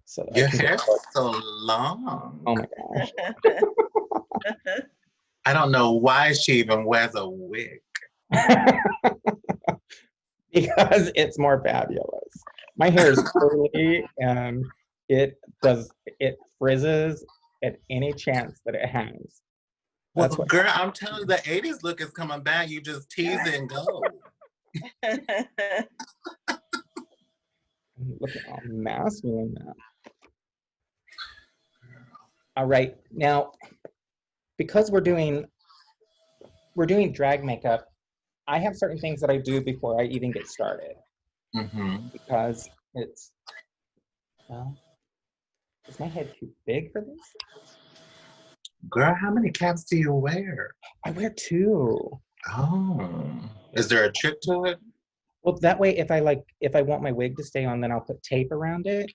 so that I Your can get hair's started. so long. Oh my gosh. I don't know why she even wears a wig. Because it's more fabulous. My hair is curly and it frizzes at any chance that it has. Well, That's what girl, I'm telling you, the 80s look is coming back. You just tease it and go. looking all masculine now. All right, now because we're doing drag makeup, I have certain things that I do before I even get started Mm-hmm. because it's well, is my head too big for this? Girl, how many caps do you wear? I wear two. Oh, is there a trick to it? Well, that way, if I want my wig to stay on, then I'll put tape around it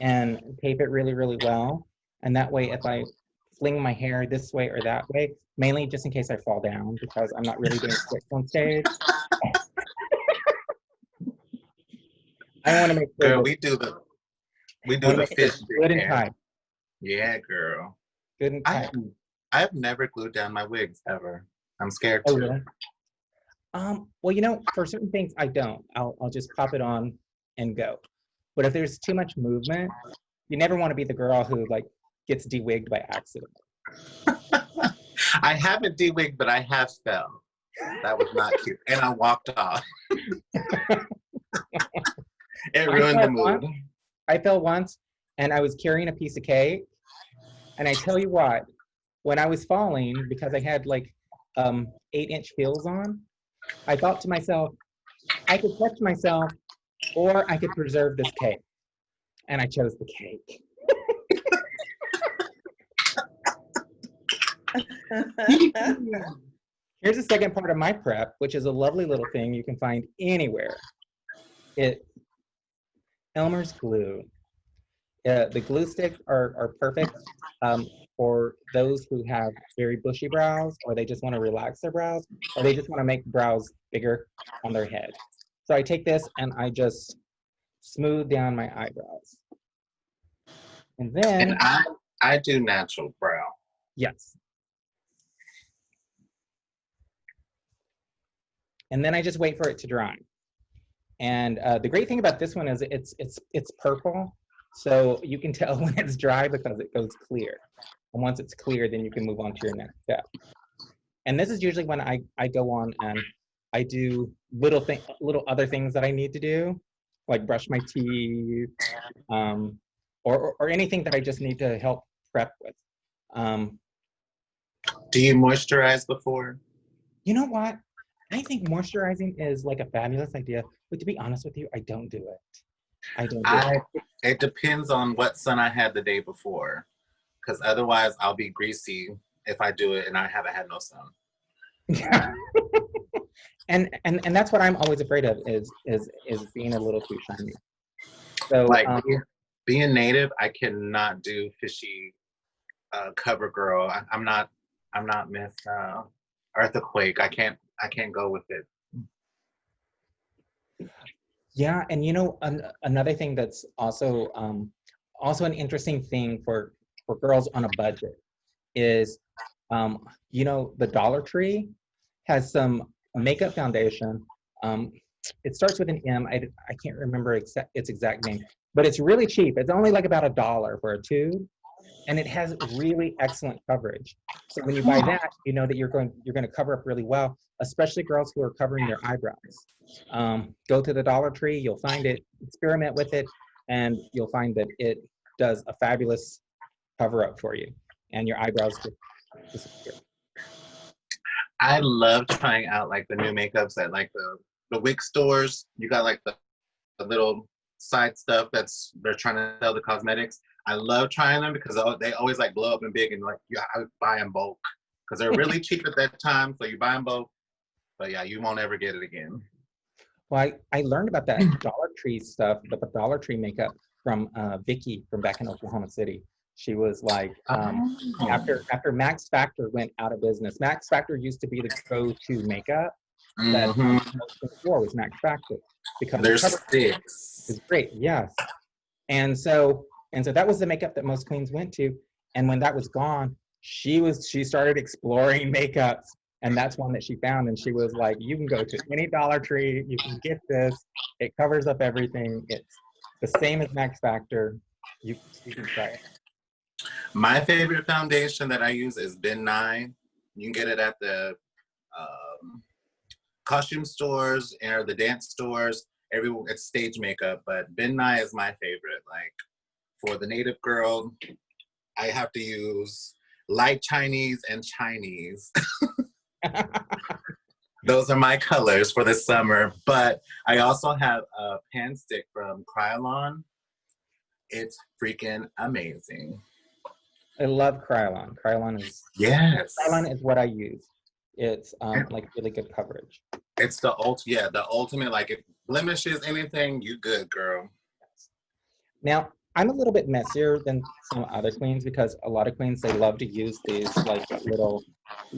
and tape it really, really well. And that way, if I fling my hair this way or that way, mainly just in case I fall down because I'm not really doing tricks on stage, I want to make sure Girl, that we I do want to the make sure fish it's stick good and hair. tight, Yeah, girl. good and I tight. have I've never glued down my wigs ever. I'm scared Oh, to. really? Well, for certain things, I don't. I'll just pop it on and go. But if there's too much movement, you never want to be the girl who like gets dewigged by accident. I haven't de-wigged, but I have fell. That was not cute. And I walked off. It I ruined the fell mood. once. I fell once, and I was carrying a piece of cake. And I tell you what, when I was falling, because I had like 8-inch heels on, I thought to myself, I could catch myself, or I could preserve this cake. And I chose the cake. Here's the second part of my prep, which is a lovely little thing you can find anywhere. Elmer's glue. The glue sticks are perfect for those who have very bushy brows, or they just want to relax their brows, or they just want to make brows bigger on their head. So I take this and I just smooth down my eyebrows. And then, And I do natural brow. yes. And then I just wait for it to dry. And the great thing about this one is it's purple, so you can tell when it's dry because it goes clear. And once it's clear, then you can move on to your next step. And this is usually when I go on and I do little other things that I need to do, like brush my teeth, or anything that I just need to help prep with. Do you moisturize before? You know what? I think moisturizing is like a fabulous idea, but to be honest with you, I don't do it. I don't do it. It depends on what sun I had the day before, because otherwise I'll be greasy if I do it and I haven't had no sun. Yeah. And that's what I'm always afraid of is being a little too shiny. So Like being native, I cannot do fishy cover girl. I'm not Miss Earthquake. I can't go with it. yeah, and another thing that's also an interesting thing for girls on a budget is the Dollar Tree has some makeup foundation. It starts with an M. I can't remember its exact name, but it's really cheap. It's only like about $1 for a tube, and it has really excellent coverage. So when you buy that, you know that you're going to cover up really well, especially girls who are covering their eyebrows. Go to the Dollar Tree, you'll find it, experiment with it, and you'll find that it does a fabulous cover up for you, and your eyebrows just disappear. I love trying out like the new makeups at like the wig stores. You got like the little side stuff they're trying to sell the cosmetics. I love trying them because they always like blow up and big, and like I buy in bulk because they're really cheap at that time. So you buy them bulk, but yeah, you won't ever get it again. Well, I learned about that Dollar Tree stuff, but the Dollar Tree makeup from Vicky from back in Oklahoma City. She was like, after Max Factor went out of business. Max Factor used to be the go-to makeup that before was Max Factor because their sticks is great, yes. And so And so that was the makeup that most queens went to. And when that was gone, she started exploring makeups, and that's one that she found. And she was like, you can go to any Dollar Tree, you can get this. It covers up everything. It's the same as Max Factor. You can try it. My favorite foundation that I use is Ben 9. You can get it at the costume stores or the dance stores. It's stage makeup, but Ben 9 is my favorite. Like for the native girl, I have to use light Chinese and Chinese. Those are my colors for the summer. But I also have a pan stick from Krylon. It's freaking amazing. I love Krylon. Krylon is what I use. It's like really good coverage. It's the ultimate, like if blemishes anything, you good, girl. Now, I'm a little bit messier than some other queens because a lot of queens, they love to use these like little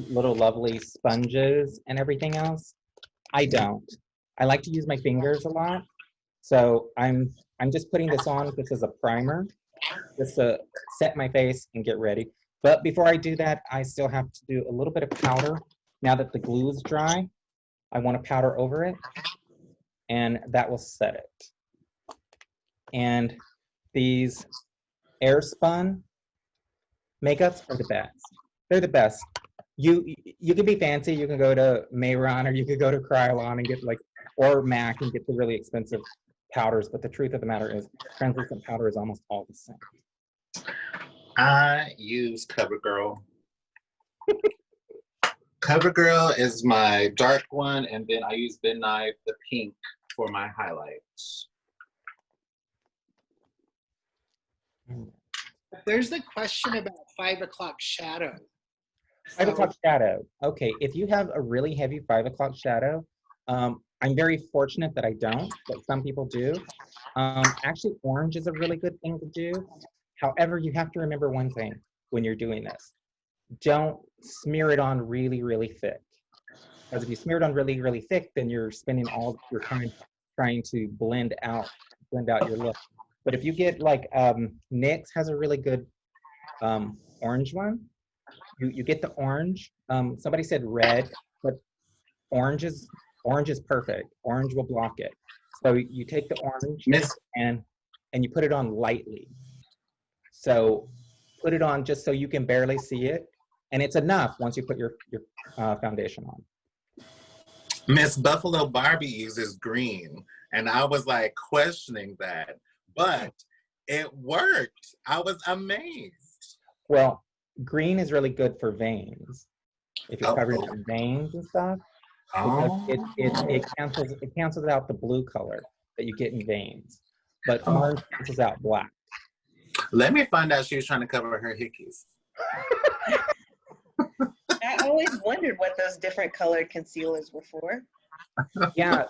lovely sponges and everything else. I don't. I like to use my fingers a lot. So I'm just putting this on just as a primer, just to set my face and get ready. But before I do that, I still have to do a little bit of powder. Now that the glue is dry, I want to powder over it, and that will set it. And these air spun makeups are the best. They're the best. You can be fancy. You can go to Mayron, or you could go to Krylon and get or MAC and get the really expensive powders. But the truth of the matter is, translucent powder is almost all the same. I use CoverGirl. CoverGirl is my dark one, and then I use Ben Nye, the pink, for my highlights. There's the question about 5 o'clock shadow. 5 o'clock shadow. Okay, if you have a really heavy 5 o'clock shadow, I'm very fortunate that I don't, but some people do. Actually, orange is a really good thing to do. However, you have to remember one thing when you're doing this. Don't smear it on really, really thick. Because if you smear it on really, really thick, then you're spending all your time trying to blend out your look. But if you get like NYX has a really good orange one. You get the orange. Somebody said red, but orange is perfect. Orange will block it. So you take the orange and you put it on lightly. So put it on just so you can barely see it, and it's enough once you put your foundation on. Miss Buffalo Barbie uses green, and I was like questioning that, but it worked. I was amazed. Well, green is really good for veins. If you're covering your veins and stuff, because it cancels out the blue color that you get in veins, but orange cancels out black. Let me find out she was trying to cover her hickeys. I always wondered what those different colored concealers were for. Yeah,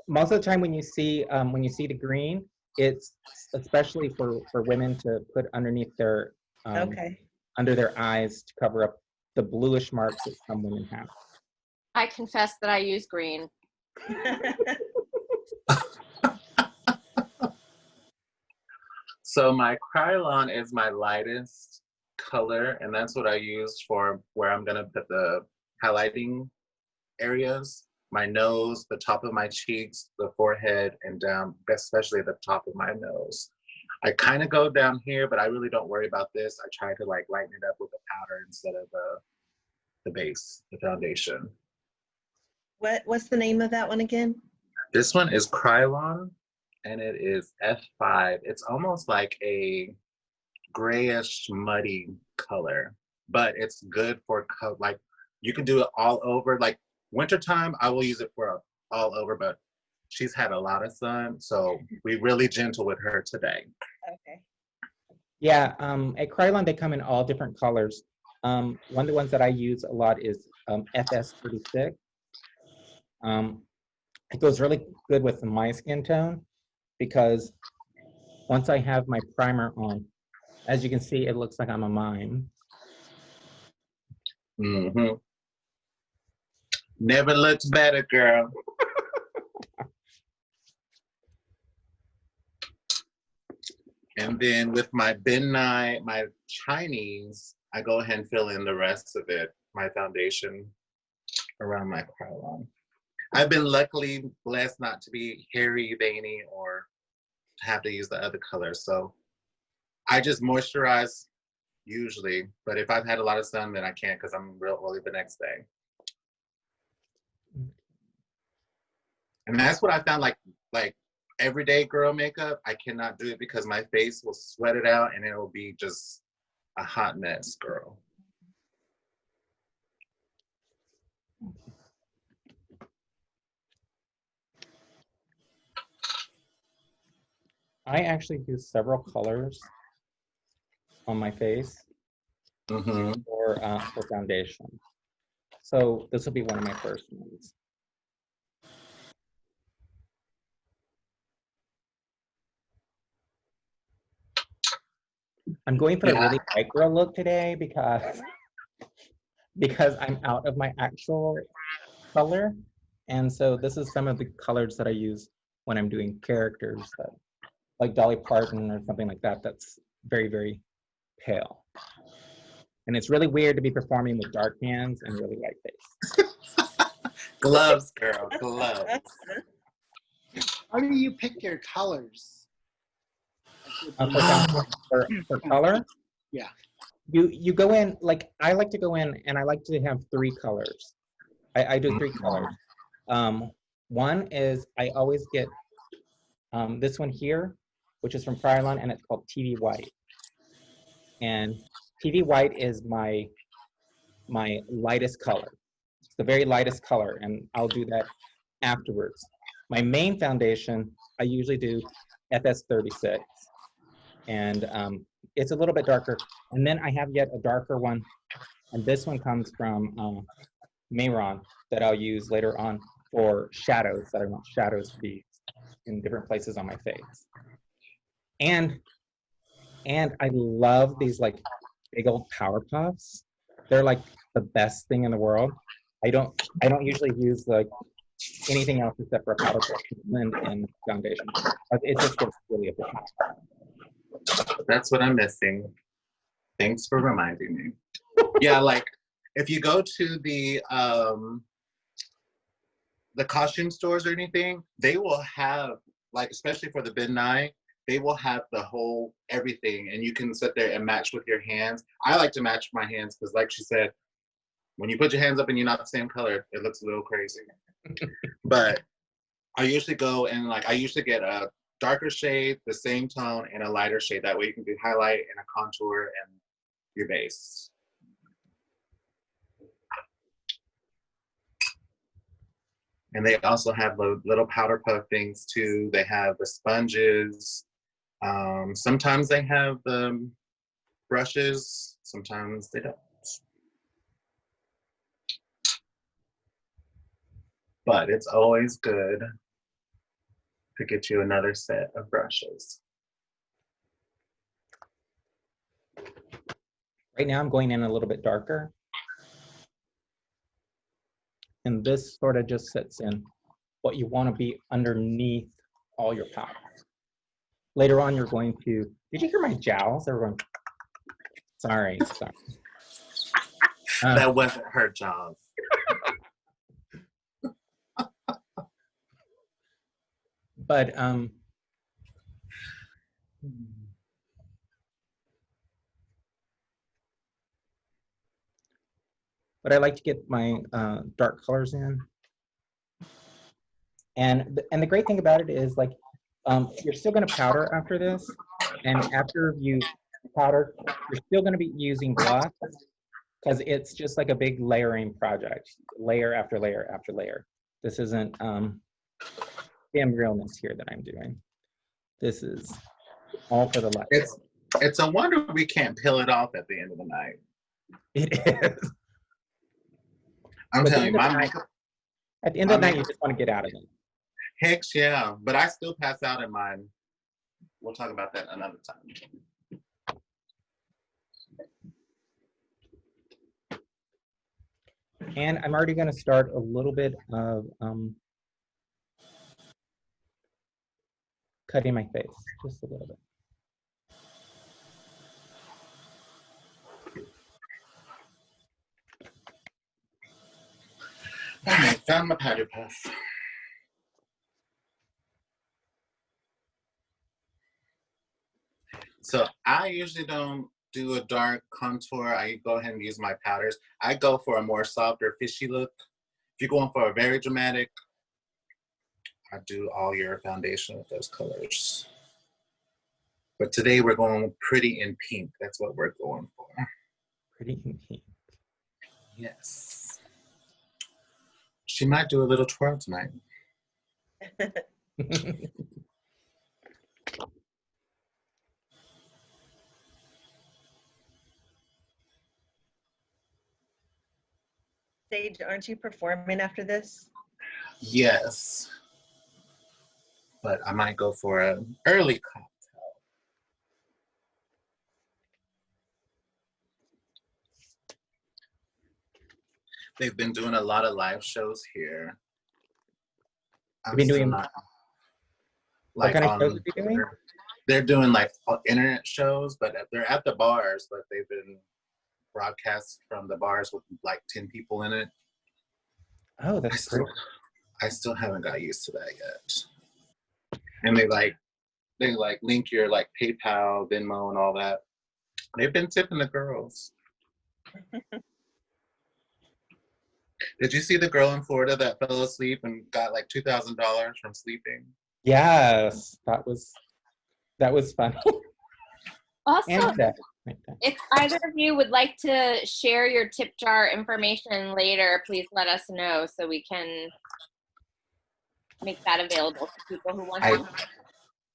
most of the time when you see the green, it's especially for women to put underneath their under their eyes to cover up the bluish marks that some women have. I confess that I use green. So my Krylon is my lightest color, and that's what I use for where I'm gonna put the highlighting areas, my nose, the top of my cheeks, the forehead, and down, especially the top of my nose. I kind of go down here, but I really don't worry about this. I try to like lighten it up with the powder instead of the base, the foundation. What's the name of that one again? This one is Krylon, and it is F5. It's almost like a grayish, muddy color, but it's good for like you can do it all over. Like wintertime, I will use it for all over, but she's had a lot of sun, so we're really gentle with her today. Okay. Yeah, at Krylon, they come in all different colors. One of the ones that I use a lot is FS36. It goes really good with my skin tone because once I have my primer on, as you can see, it looks like I'm a mime. Mm-hmm. Never looks better, girl. And then with my Benai, my Chinese, I go ahead and fill in the rest of it, my foundation around my crown line. I've been luckily blessed not to be hairy, veiny, or have to use the other color. So I just moisturize usually, but if I've had a lot of sun, then I can't because I'm real oily the next day. And that's what I found, like everyday girl makeup, I cannot do it because my face will sweat it out and it will be just a hot mess, girl. I actually use several colors on my face for foundation. So this will be one of my first ones. I'm going for a really bright girl look today because I'm out of my actual color. And so this is some of the colors that I use when I'm doing characters that, like Dolly Parton or something like that, that's very, very pale. And it's really weird to be performing with dark hands and really light face. Gloves, girl, gloves. How do you pick your colors? For color? Yeah. You go in, like I like to go in and I like to have 3 colors. I do 3 colors. One is I always get this one here, which is from Krylon, and it's called TV White. And TV White is my lightest color. It's the very lightest color, and I'll do that afterwards. My main foundation, I usually do FS36, and it's a little bit darker. And then I have yet a darker one, and this one comes from Mayron that I'll use later on for shadows, that I want shadows to be in different places on my face. And I love these like big old power puffs. They're like the best thing in the world. I don't usually use like anything else except for a powder puff and foundation. It just gets really efficient. That's what I'm missing. Thanks for reminding me. Yeah, like if you go to the costume stores or anything, they will have, like, especially for the midnight, they will have the whole everything, and you can sit there and match with your hands. I like to match my hands because, like she said, when you put your hands up and you're not the same color, it looks a little crazy. But I usually go and I usually get a darker shade, the same tone, and a lighter shade. That way you can do highlight and a contour and your base. And they also have the little powder puff things too. They have the sponges. Sometimes they have the brushes. Sometimes they don't. But it's always good to get you another set of brushes. Right now I'm going in a little bit darker. And this sort of just sets in what you want to be underneath all your powder. Later on, you're going to, did you hear my jowls? They were going, sorry. That wasn't her job. But I like to get my dark colors in. And the great thing about it is you're still going to powder after this. And after you powder, you're still going to be using blush because it's just like a big layering project, layer after layer after layer. This isn't damn realness here that I'm doing. This is all for the light. It's a wonder we can't peel it off at the end of the night. It is. I'm telling you, my makeup. At the end of the night, you just want to get out of it. Heck yeah, but I still pass out in mine. We'll talk about that another time. And I'm already going to start a little bit of cutting my face, just a little bit. Found my powder puff. So I usually don't do a dark contour. I go ahead and use my powders. I go for a more softer, fishy look. If you're going for a very dramatic, I do all your foundation with those colors. But today we're going pretty in pink. That's what we're going for. Pretty in pink. Yes. She might do a little twirl tonight. Sage, aren't you performing after this? Yes. But I might go for an early cocktail. They've been doing a lot of live shows here. I'm been still doing- not, What like kind of on shows are you doing? Twitter. They're doing like internet shows, but they're at the bars, but they've been broadcast from the bars with like 10 people in it. Oh, that's great. I still haven't got used to that yet. And they link your like PayPal, Venmo, and all that. They've been tipping the girls. Did you see the girl in Florida that fell asleep and got like $2,000 from sleeping? Yes, that was funny. Also, And that. if either of you would like to share your tip jar information later, please let us know so we can make that available to people who want to.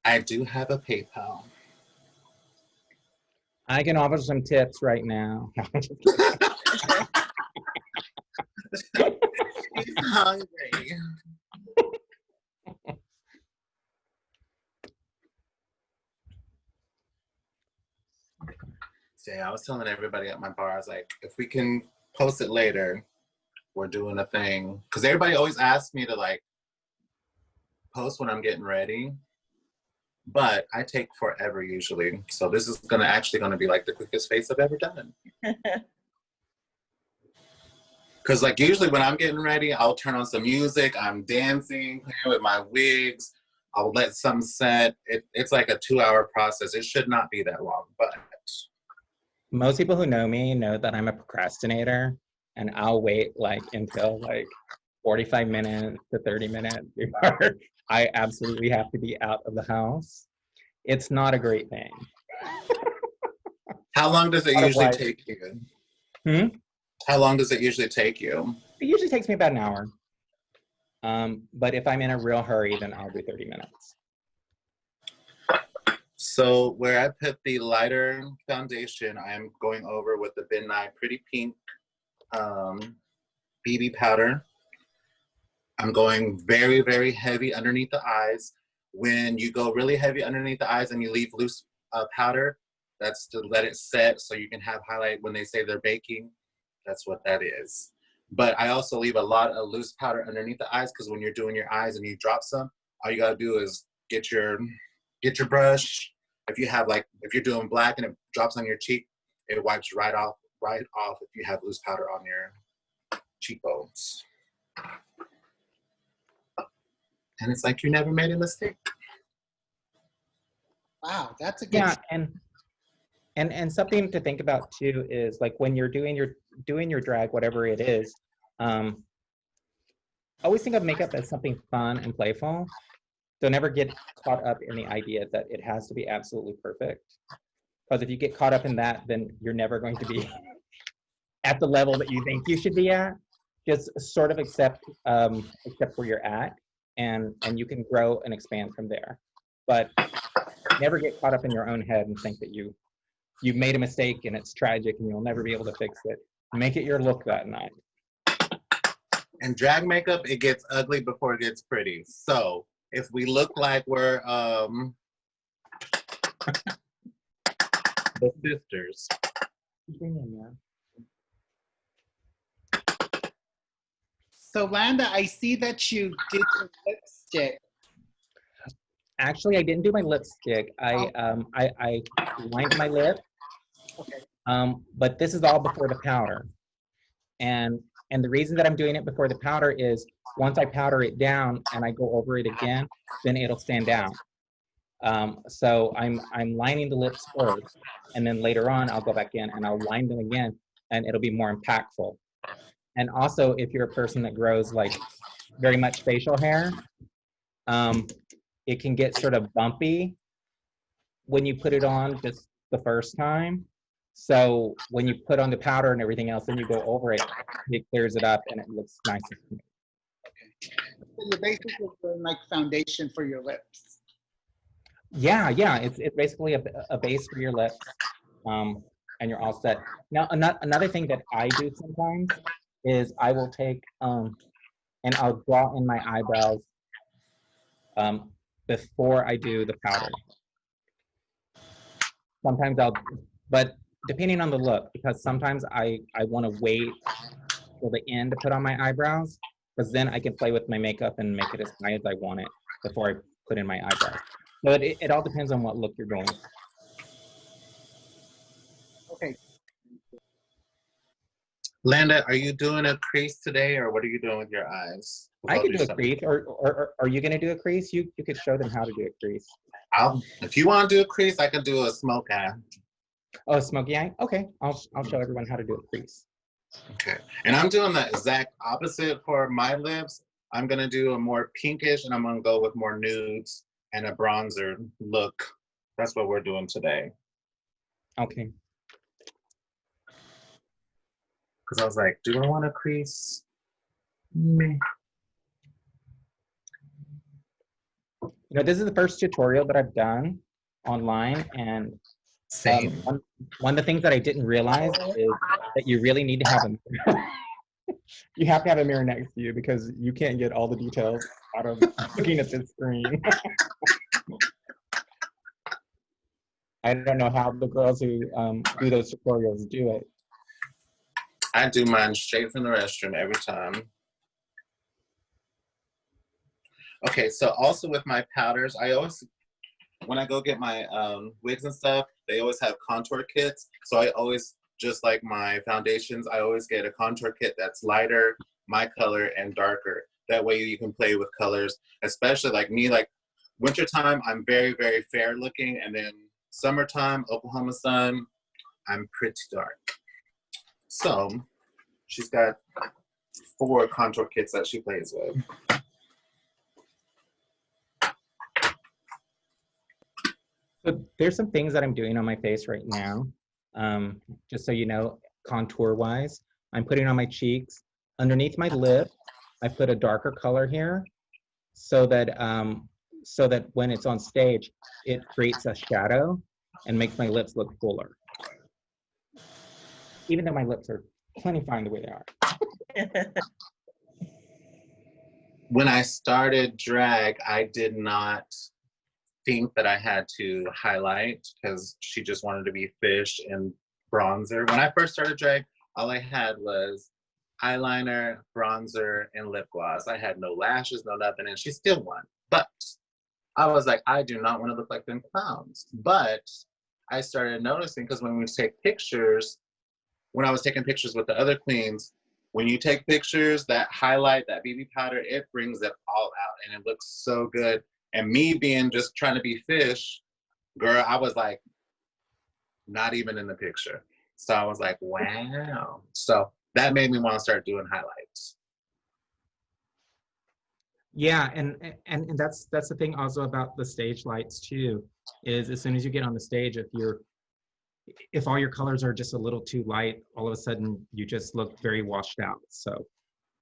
I do have a PayPal. I can offer some tips right now. She's hungry. So yeah, I was telling everybody at my bar, I was like, if we can post it later, we're doing a thing. Because everybody always asks me to like post when I'm getting ready. But I take forever usually. So this is actually gonna be like the quickest face I've ever done. Because like usually when I'm getting ready, I'll turn on some music, I'm dancing, playing with my wigs, I'll let some set. It's like a 2-hour process. It should not be that long, but. Most people who know me know that I'm a procrastinator, and I'll wait like until like 45 minutes to 30 minutes before I absolutely have to be out of the house. It's not a great thing. How long does it usually take you? How long does it usually take you? It usually takes me about an hour. But if I'm in a real hurry, then I'll do 30 minutes. So where I put the lighter foundation, I am going over with the Ben Nye Pretty Pink BB powder. I'm going very, very heavy underneath the eyes. When you go really heavy underneath the eyes and you leave loose powder, that's to let it set so you can have highlight when they say they're baking. That's what that is. But I also leave a lot of loose powder underneath the eyes because when you're doing your eyes and you drop some, all you gotta do is get your brush. If you're doing black and it drops on your cheek, it wipes right off if you have loose powder on your cheekbones. And it's like you never made a mistake. Wow, that's a good. Yeah, and something to think about too is like when you're doing your drag, whatever it is, always think of makeup as something fun and playful. So never get caught up in the idea that it has to be absolutely perfect. Because if you get caught up in that, then you're never going to be at the level that you think you should be at. Just sort of accept where you're at, and you can grow and expand from there. But never get caught up in your own head and think that you've made a mistake and it's tragic and you'll never be able to fix it. Make it your look that night. And drag makeup, it gets ugly before it gets pretty. So if we look like we're the sisters. So Landa, I see that you did your lipstick. Actually, I didn't do my lipstick. I lined my lip. Okay. But this is all before the powder. And And the reason that I'm doing it before the powder is once I powder it down and I go over it again, then it'll stand out. So I'm lining the lips first, and then later on I'll go back in and I'll line them again, and it'll be more impactful. And also, if you're a person that grows like very much facial hair, it can get sort of bumpy when you put it on just the first time. So when you put on the powder and everything else, then you go over it, it clears it up and it looks nice. So you're basically doing like foundation for your lips. Yeah, it's basically a base for your lips, and you're all set. Now, another thing that I do sometimes is I will take and I'll draw in my eyebrows before I do the powder. Sometimes but depending on the look, because sometimes I want to wait till the end to put on my eyebrows, because then I can play with my makeup and make it as high as I want it before I put in my eyebrows. So it all depends on what look you're going for. Okay. Landa, are you doing a crease today, or what are you doing with your eyes? I could do a crease, or are you going to do a crease? You could show them how to do a crease. If you want to do a crease, I can do a smoke eye. Oh, smoky eye? Okay, I'll show everyone how to do a crease. Okay, and I'm doing the exact opposite for my lips. I'm gonna do a more pinkish, and I'm gonna go with more nudes and a bronzer look. That's what we're doing today. Okay. Because I was like, do I want to crease? Meh. You know, this is the first tutorial that I've done online, and Same. one of the things that I didn't realize is that you really need to have a mirror. You have to have a mirror next to you because you can't get all the details out of looking at this screen. I don't know how the girls who do those tutorials do it. I do mine straight from the restroom every time. Okay, so also with my powders, I always, when I go get my wigs and stuff, they always have contour kits. So I always, just like my foundations, I always get a contour kit that's lighter, my color, and darker. That way you can play with colors, especially like me, like wintertime, I'm very, very fair looking. And then summertime, Oklahoma sun, I'm pretty dark. So she's got 4 contour kits that she plays with. So there's some things that I'm doing on my face right now. Just so you know, contour wise, I'm putting on my cheeks. Underneath my lip, I put a darker color here so that when it's on stage, it creates a shadow and makes my lips look fuller. Even though my lips are plenty fine the way they are. When I started drag, I did not think that I had to highlight because she just wanted to be fish and bronzer. When I first started drag, all I had was eyeliner, bronzer, and lip gloss. I had no lashes, no nothing, and she still won. But I was like, I do not want to look like them clowns. But I started noticing, because when we take pictures, when I was taking pictures with the other queens, when you take pictures, that highlight, that BB powder, it brings it all out, and it looks so good. And me being just trying to be fish, girl, I was like, not even in the picture. So I was like, wow. So that made me want to start doing highlights. Yeah, and that's the thing also about the stage lights too, is as soon as you get on the stage, if all your colors are just a little too light, all of a sudden you just look very washed out. So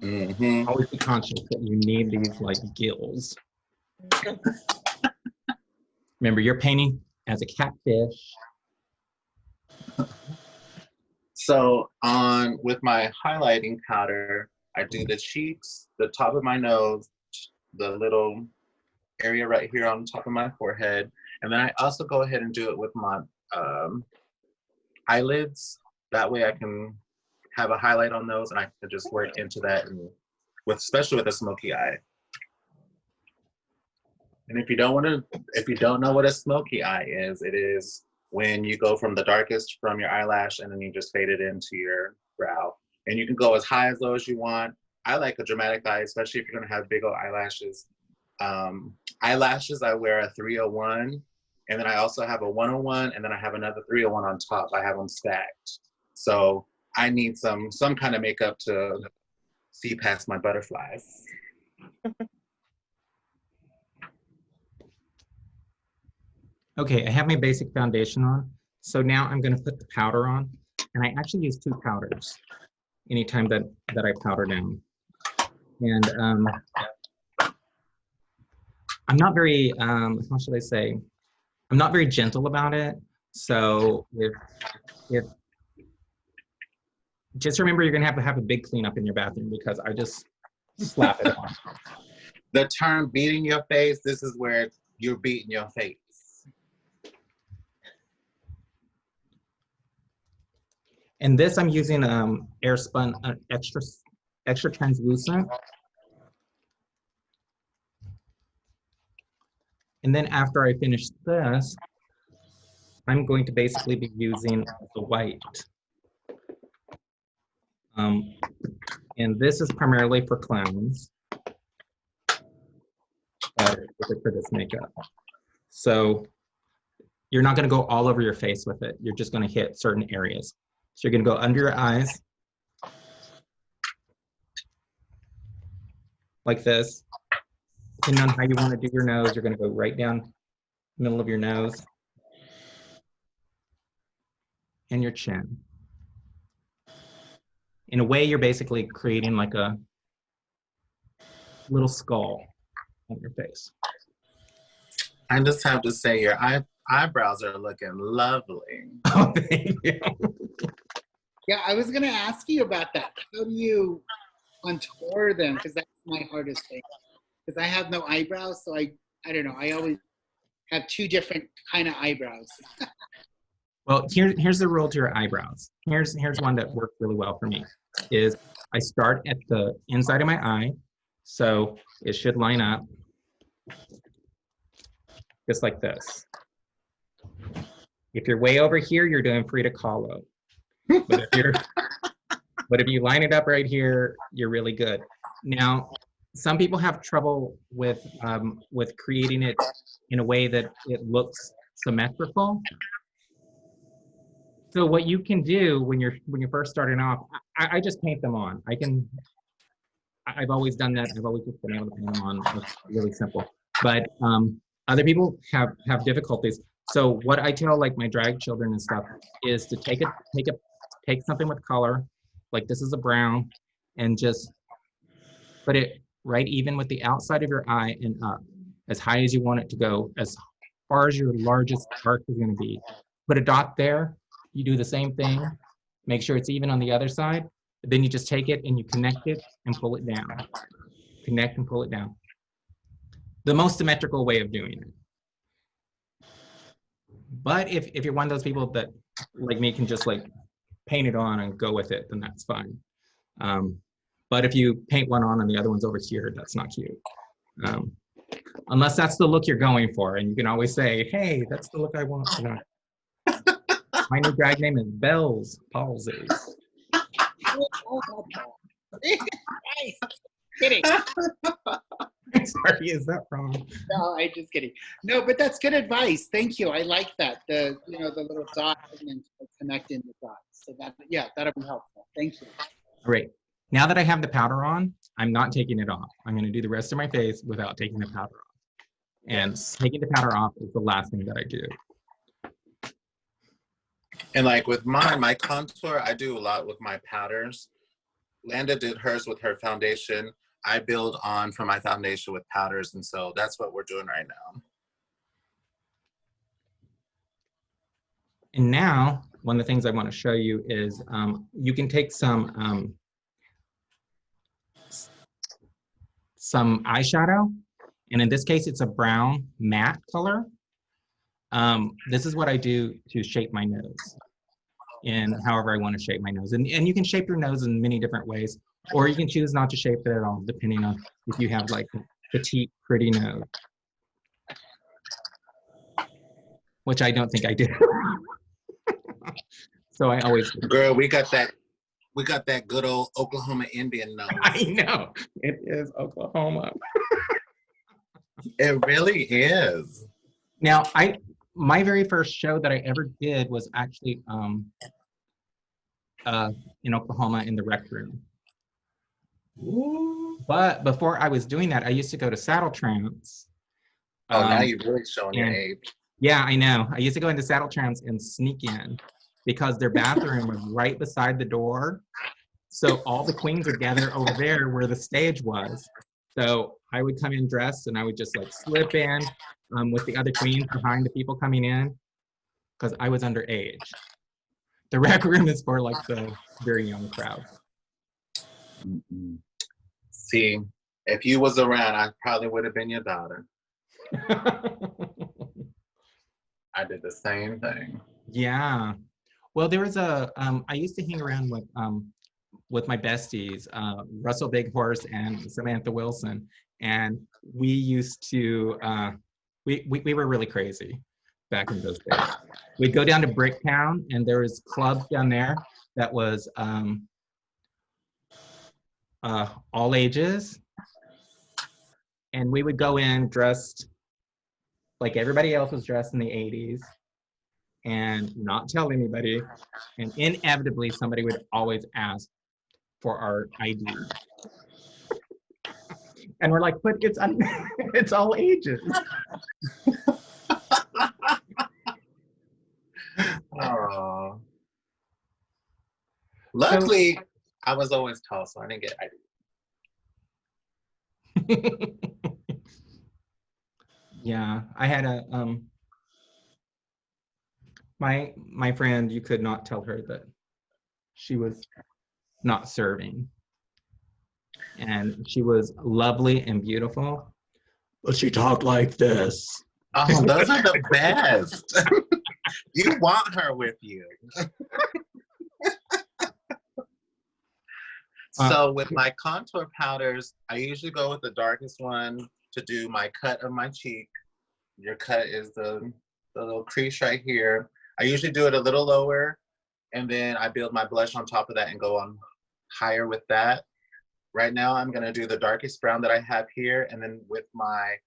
always be conscious that you need these like gills. Remember, you're painting as a catfish. So with my highlighting powder, I do the cheeks, the top of my nose, the little area right here on top of my forehead. And then I also go ahead and do it with my eyelids. That way I can have a highlight on those and I can just work into that, and especially with a smoky eye. And if you don't know what a smoky eye is, it is when you go from the darkest from your eyelash and then you just fade it into your brow. And you can go as high as low as you want. I like a dramatic eye, especially if you're gonna have big old eyelashes. Eyelashes, I wear a 301, and then I also have a 101, and then I have another 301 on top. I have them stacked. So I need some kind of makeup to see past my butterflies. Okay, I have my basic foundation on. So now I'm gonna put the powder on. And I actually use 2 powders anytime that I powder down. And I'm not very, how should I say? I'm not very gentle about it. So if just remember, you're gonna have a big cleanup in your bathroom because I just slap it on. The term beating your face, this is where you're beating your face. And this I'm using air spun extra translucent. And then after I finish this, I'm going to basically be using the white. And this is primarily for clowns, for this makeup. So you're not gonna go all over your face with it. You're just gonna hit certain areas. So you're gonna go under your eyes, like this. Depending on how you wanna do your nose, you're gonna go right down the middle of your nose and your chin. In a way, you're basically creating like a little skull on your face. I just have to say your eyebrows are looking lovely. Oh, thank you. Yeah, I was gonna ask you about that. How do you contour them? Because that's my hardest thing. Because I have no eyebrows, so I don't know. I always have 2 different kind of eyebrows. Well, here's the rule to your eyebrows. Here's one that worked really well for me. Is I start at the inside of my eye, so it should line up just like this. If you're way over here, you're doing Frida Kahlo. But if you line it up right here, you're really good. Now, some people have trouble with creating it in a way that it looks symmetrical. So what you can do when you're first starting off, I just paint them on. I've always done that. I've always just been able to paint them on. It's really simple. But other people have difficulties. So what I tell like my drag children and stuff is to take something with color, like this is a brown, and just put it right even with the outside of your eye and up, as high as you want it to go, as far as your largest arc is going to be. Put a dot there. You do the same thing. Make sure it's even on the other side. Then you just take it and you connect it and pull it down. Connect and pull it down. The most symmetrical way of doing it. But if you're one of those people that, like me, can just like paint it on and go with it, then that's fine. But if you paint one on and the other one's over here, that's not cute. Unless that's the look you're going for, and you can always say, hey, that's the look I want. You know? My new drag name is Bell's Palsy. Nice. Kidding. Sorry, is that wrong? No, I'm just kidding. No, but that's good advice. Thank you. I like that. The little dot and then connecting the dots. So that'll be helpful. Thank you. All right. Now that I have the powder on, I'm not taking it off. I'm going to do the rest of my face without taking the powder off. And taking the powder off is the last thing that I do. And like with my contour, I do a lot with my powders. Landa did hers with her foundation. I build on from my foundation with powders, and so that's what we're doing right now. And now, one of the things I want to show you is you can take some eyeshadow, and in this case, it's a brown matte color. This is what I do to shape my nose, and however I want to shape my nose. And you can shape your nose in many different ways, or you can choose not to shape it at all, depending on if you have like a petite, pretty nose, which I don't think I do. So I always. Girl, we got that We got that good old Oklahoma Indian nose. I know. It is Oklahoma. It really is. Now, my very first show that I ever did was actually in Oklahoma in the rec room. Ooh. But before I was doing that, I used to go to Saddle Tramps. Oh, now you're really showing your and- age. Yeah, I know. I used to go into Saddle Tramps and sneak in because their bathroom was right beside the door. So all the queens would gather over there where the stage was. So I would come in dressed and I would just like slip in with the other queens behind the people coming in because I was underage. The rec room is for like the very young crowd. Mm-mm. See, if you was around, I probably would have been your daughter. I did the same thing. Yeah. Well, there was I used to hang around with my besties, Russell Big Horse and Samantha Wilson. And we used to, we were really crazy back in those days. We'd go down to Bricktown and there was clubs down there that was all ages. And we would go in dressed like everybody else was dressed in the 80s and not tell anybody. And inevitably, somebody would always ask for our ID. And we're like, but it's it's all ages. Oh. Luckily, I was always tall, so I didn't get ID. Yeah, I had a my friend, you could not tell her that she was not serving. And she was lovely and beautiful, but she talked like this. Oh, those are the best. You want her with you. So with my contour powders, I usually go with the darkest one to do my cut of my cheek. Your cut is the little crease right here. I usually do it a little lower, and then I build my blush on top of that and go on higher with that. Right now, I'm gonna do the darkest brown that I have here, and then with my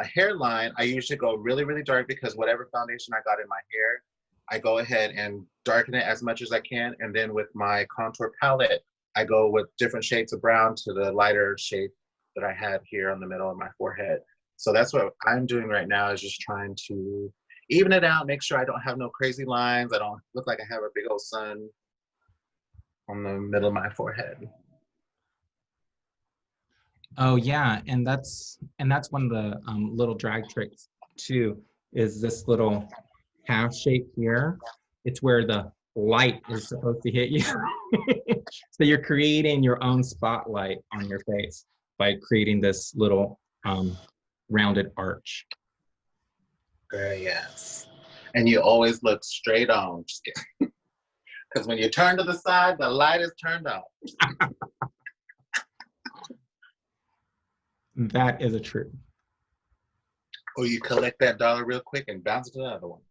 hairline, I usually go really, really dark because whatever foundation I got in my hair, I go ahead and darken it as much as I can, and then with my contour palette, I go with different shades of brown to the lighter shade that I have here on the middle of my forehead. So that's what I'm doing right now, is just trying to even it out, make sure I don't have no crazy lines. I don't look like I have a big old sun on the middle of my forehead. Oh yeah, and that's one of the little drag tricks too, is this little half shape here. It's where the light is supposed to hit you. So you're creating your own spotlight on your face by creating this little rounded arch. Yes. And you always look straight on. Just kidding. Because when you turn to the side, the light is turned off. That is a truth. Or you collect that dollar real quick and bounce it to the other one.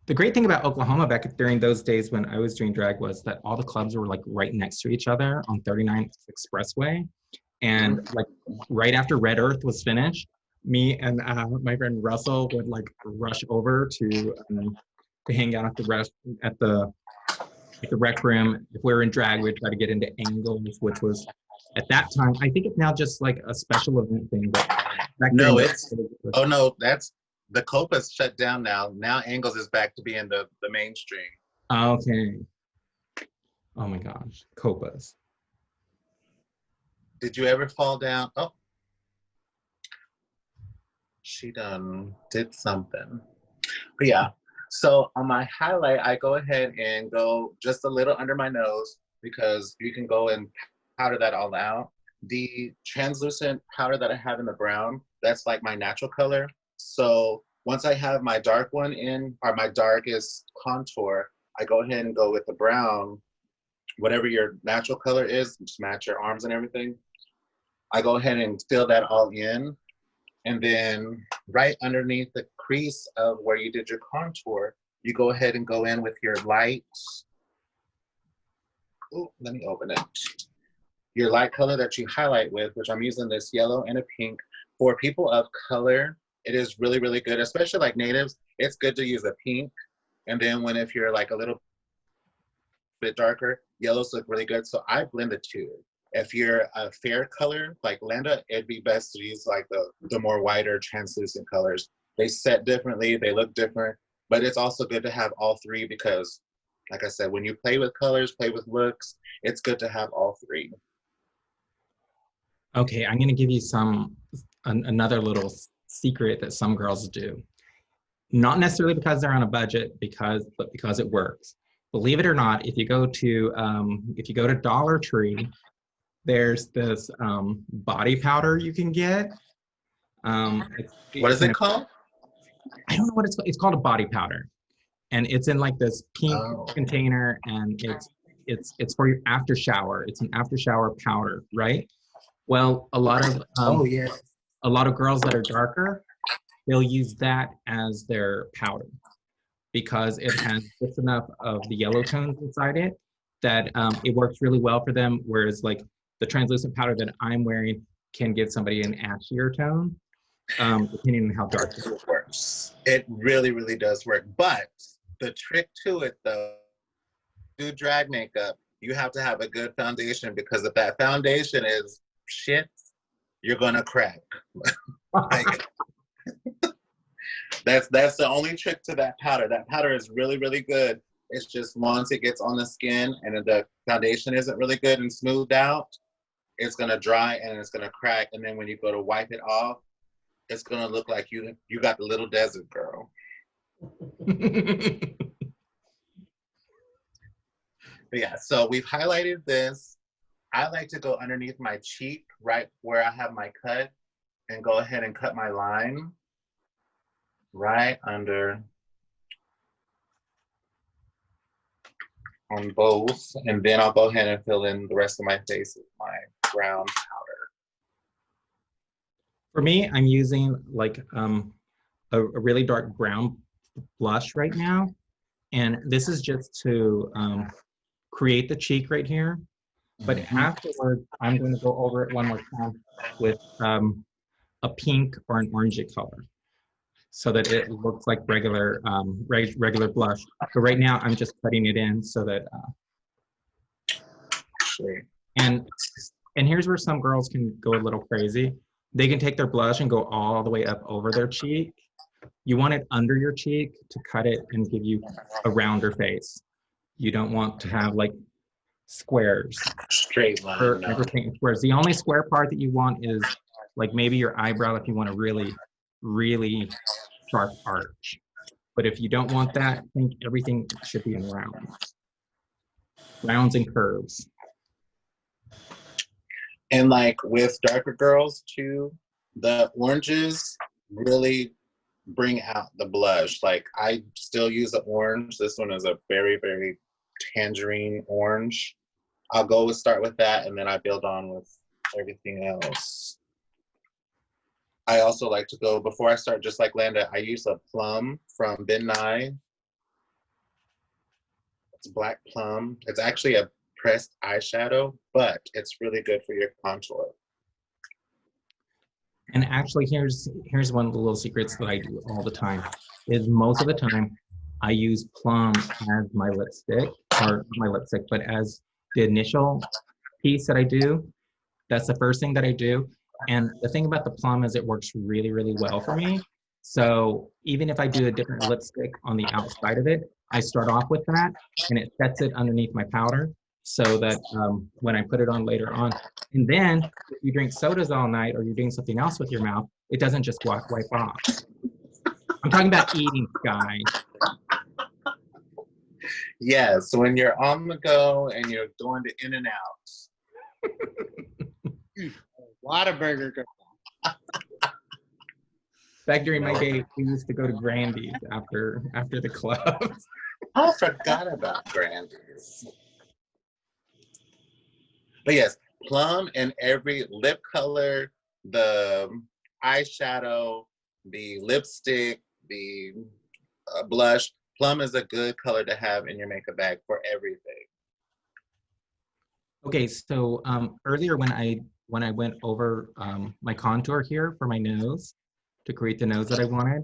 The great thing about Oklahoma back during those days when I was doing drag was that all the clubs were like right next to each other on 39th Expressway. And like right after Red Earth was finished, me and my friend Russell would like rush over to hang out at the rec room. If we were in drag, we'd try to get into Angles, which was at that time, I think it's now just like a special event thing. But back No, then, it's, oh no, that's, the Copa's shut down now. Now Angles is back to being the mainstream. Okay. Oh my gosh, Copas. Did you ever fall down? Oh, she done did something. But yeah, so on my highlight, I go ahead and go just a little under my nose because you can go and powder that all out. The translucent powder that I have in the brown, that's like my natural color. So once I have my dark one in, or my darkest contour, I go ahead and go with the brown, whatever your natural color is, just match your arms and everything. I go ahead and fill that all in. And then right underneath the crease of where you did your contour, you go ahead and go in with your light. Oh, let me open it. Your light color that you highlight with, which I'm using this yellow and a pink. For people of color, it is really, really good, especially like natives. It's good to use a pink. And then if you're like a little bit darker, yellows look really good. So I blend the two. If you're a fair color like Landa, it'd be best to use like the more whiter translucent colors. They set differently, they look different, but it's also good to have all three because, like I said, when you play with colors, play with looks, it's good to have all three. Okay, I'm gonna give you another little secret that some girls do. Not necessarily because they're on a budget, but because it works. Believe it or not, if you go to Dollar Tree, there's this body powder you can get. What is it called? I don't know what it's called. It's called a body powder, and it's in like this pink container, and it's for your after shower. It's an after shower powder, right? Well, a lot of a lot of girls that are darker, they'll use that as their powder because it has just enough of the yellow tones inside it that it works really well for them. Whereas like the translucent powder that I'm wearing can give somebody an ashier tone, depending on how dark it works. It really, really does work. But the trick to it though, do drag makeup, you have to have a good foundation because if that foundation is shit, you're gonna crack. Like, that's the only trick to that powder. That powder is really, really good. It's just once it gets on the skin and the foundation isn't really good and smoothed out, it's gonna dry and it's gonna crack. And then when you go to wipe it off, it's gonna look like you got the little desert girl. But yeah, so we've highlighted this. I like to go underneath my cheek, right where I have my cut, and go ahead and cut my line right under on both, and then I'll go ahead and fill in the rest of my face with my brown powder. For me, I'm using like a really dark brown blush right now, and this is just to create the cheek right here. But afterwards, I'm going to go over it one more time with a pink or an orangey color so that it looks like regular blush. But right now, I'm just putting it in so that, and here's where some girls can go a little crazy. They can take their blush and go all the way up over their cheek. You want it under your cheek to cut it and give you a rounder face. You don't want to have like squares. Straight line. Or everything squares. The only square part that you want is like maybe your eyebrow if you want a really, really sharp arch. But if you don't want that, I think everything should be in rounds. Rounds and curves. And like with darker girls too, the oranges really bring out the blush. Like I still use the orange. This one is a very, very tangerine orange. I'll start with that and then I build on with everything else. I also like to go, before I start, just like Landa, I use a plum from Ben Nye. It's black plum. It's actually a pressed eyeshadow, but it's really good for your contour. And actually, here's one of the little secrets that I do all the time, is most of the time, I use plum as my lipstick, or my lipstick, but as the initial piece that I do. That's the first thing that I do. And the thing about the plum is it works really, really well for me. So even if I do a different lipstick on the outside of it, I start off with that and it sets it underneath my powder so that when I put it on later on, and then if you drink sodas all night or you're doing something else with your mouth, it doesn't just wipe off. I'm talking about eating, guys. Yes, when you're on the go and you're going to In-N-Out. Whataburger girl. Back during my day, we used to go to Grandy's after the club. I forgot about Grandy's. But yes, plum in every lip color, the eyeshadow, the lipstick, the blush. Plum is a good color to have in your makeup bag for everything. Okay, so earlier when I went over my contour here for my nose to create the nose that I wanted,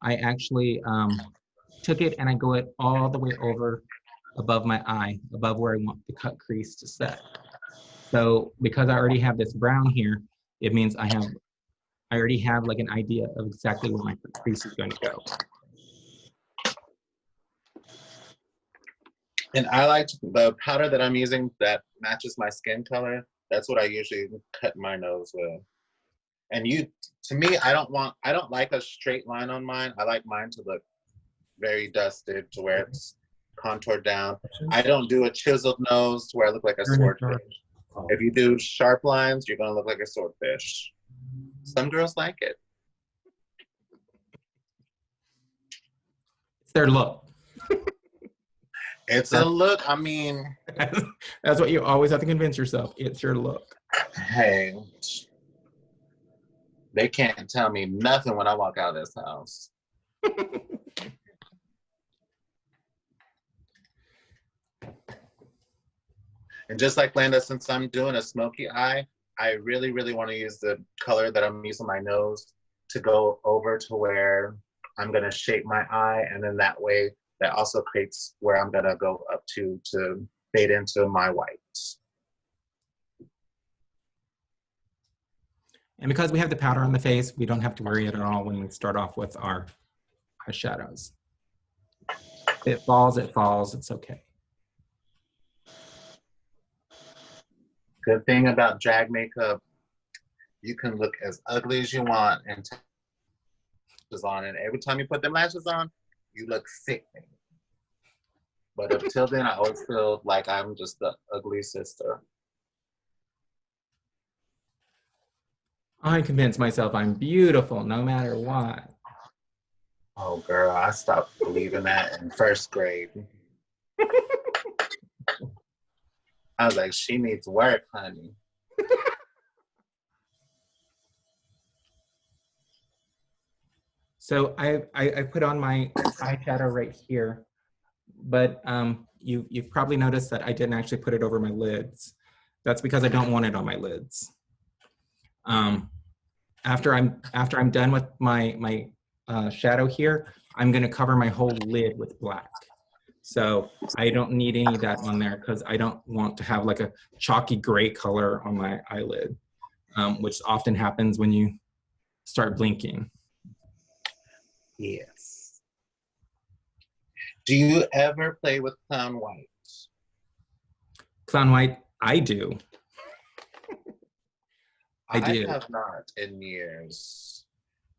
I actually took it and I go it all the way over above my eye, above where I want the cut crease to set. So because I already have this brown here, it means I already have like an idea of exactly where my crease is going to go. And I like the powder that I'm using that matches my skin color. That's what I usually cut my nose with. And to me, I don't like a straight line on mine. I like mine to look very dusted to where it's contoured down. I don't do a chiseled nose to where I look like a swordfish. If you do sharp lines, you're gonna look like a swordfish. Some girls like it. It's their look. It's a look. I mean, that's what you always have to convince yourself. It's your look. Hey, they can't tell me nothing when I walk out of this house. And just like Landa, since I'm doing a smoky eye, I really, really want to use the color that I'm using my nose to go over to where I'm going to shape my eye. And then that way, that also creates where I'm going to go up to fade into my whites. And because we have the powder on the face, we don't have to worry at all when we start off with our eyeshadows. It falls, it's okay. Good thing about drag makeup, you can look as ugly as you want and lashes on, and every time you put them lashes on, you look sickening. But until then, I always feel like I'm just the ugly sister. I convince myself I'm beautiful no matter what. Oh girl, I stopped believing that in first grade. I was like, she needs work, honey. So I put on my eyeshadow right here, but you've probably noticed that I didn't actually put it over my lids. That's because I don't want it on my lids. After I'm done with my shadow here, I'm gonna cover my whole lid with black. So I don't need any of that on there because I don't want to have like a chalky gray color on my eyelid, which often happens when you start blinking. Yes. Do you ever play with clown white? Clown white, I do. I do. I have not in years.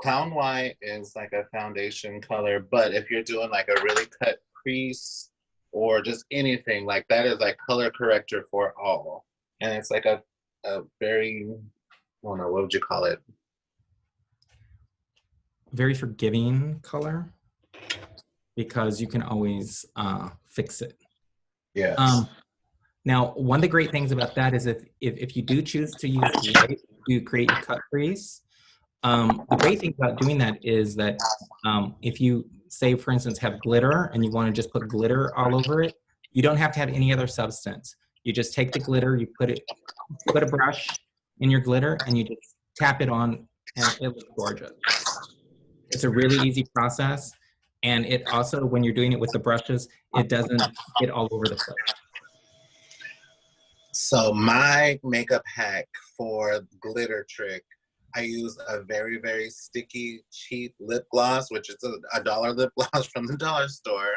Clown white is like a foundation color, but if you're doing like a really cut crease or just anything, like that is like color corrector for all. And it's like a very, I don't know, what would you call it? Very forgiving color because you can always fix it. Yes. Now, one of the great things about that is if you do choose to use white to create your cut crease, the great thing about doing that is that if you say, for instance, have glitter and you want to just put glitter all over it, you don't have to have any other substance. You just take the glitter, you put a brush in your glitter and you just tap it on and it looks gorgeous. It's a really easy process. And it also, when you're doing it with the brushes, it doesn't get all over the place. So my makeup hack for glitter trick, I use a very, very sticky, cheap lip gloss, which is a $1 lip gloss from the dollar store.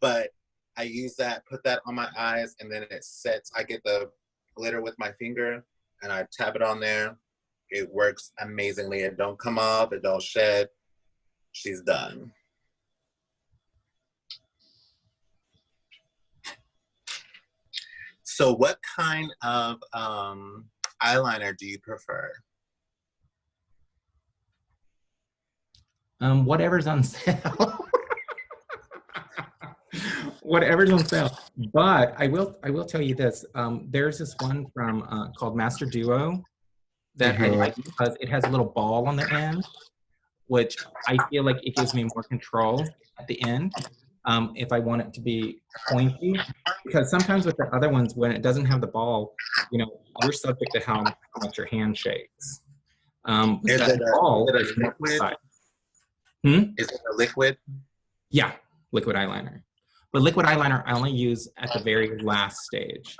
But I use that, put that on my eyes, and then it sets. I get the glitter with my finger, and I tap it on there. It works amazingly. It don't come off. It don't shed. She's done. So what kind of eyeliner do you prefer? Whatever's on sale. Whatever's on sale. But I will tell you this. There's this one from called Master Duo. that I Mhm. like because it has a little ball on the end, which I feel like it gives me more control at the end. If I want it to be pointy, because sometimes with the other ones, when it doesn't have the ball, you know, you're subject to how much your hand shakes. With Is that it ball, a it's more liquid? precise. Hmm? Is it a liquid? Yeah, liquid eyeliner. But liquid eyeliner, I only use at the very last stage.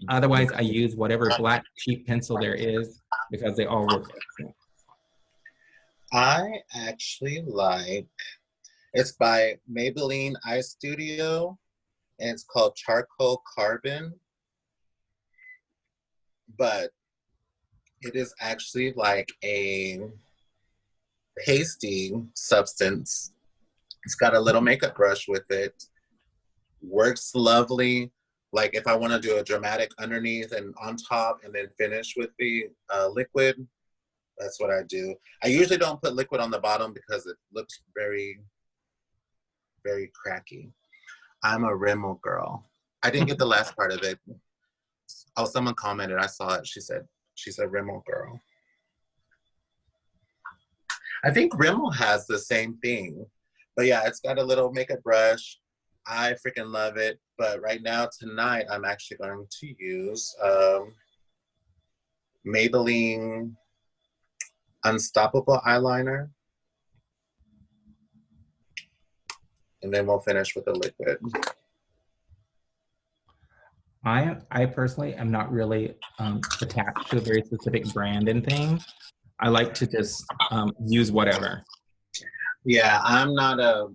Otherwise, I use whatever black cheap pencil there is because they all work excellent. I actually like, it's by Maybelline Eye Studio, and it's called Charcoal Carbon. But it is actually like a pasty substance. It's got a little makeup brush with it. Works lovely. Like if I want to do a dramatic underneath and on top and then finish with the liquid, that's what I do. I usually don't put liquid on the bottom because it looks very, very cracky. I'm a Rimmel girl. I didn't get the last part of it. Oh, someone commented. I saw it. She said, she's a Rimmel girl. I think Rimmel has the same thing. But yeah, it's got a little makeup brush. I freaking love it. But right now, tonight, I'm actually going to use Maybelline Unstoppable eyeliner. And then we'll finish with the liquid. I personally am not really attached to a very specific brand and thing. I like to just use whatever. Yeah, I'm not a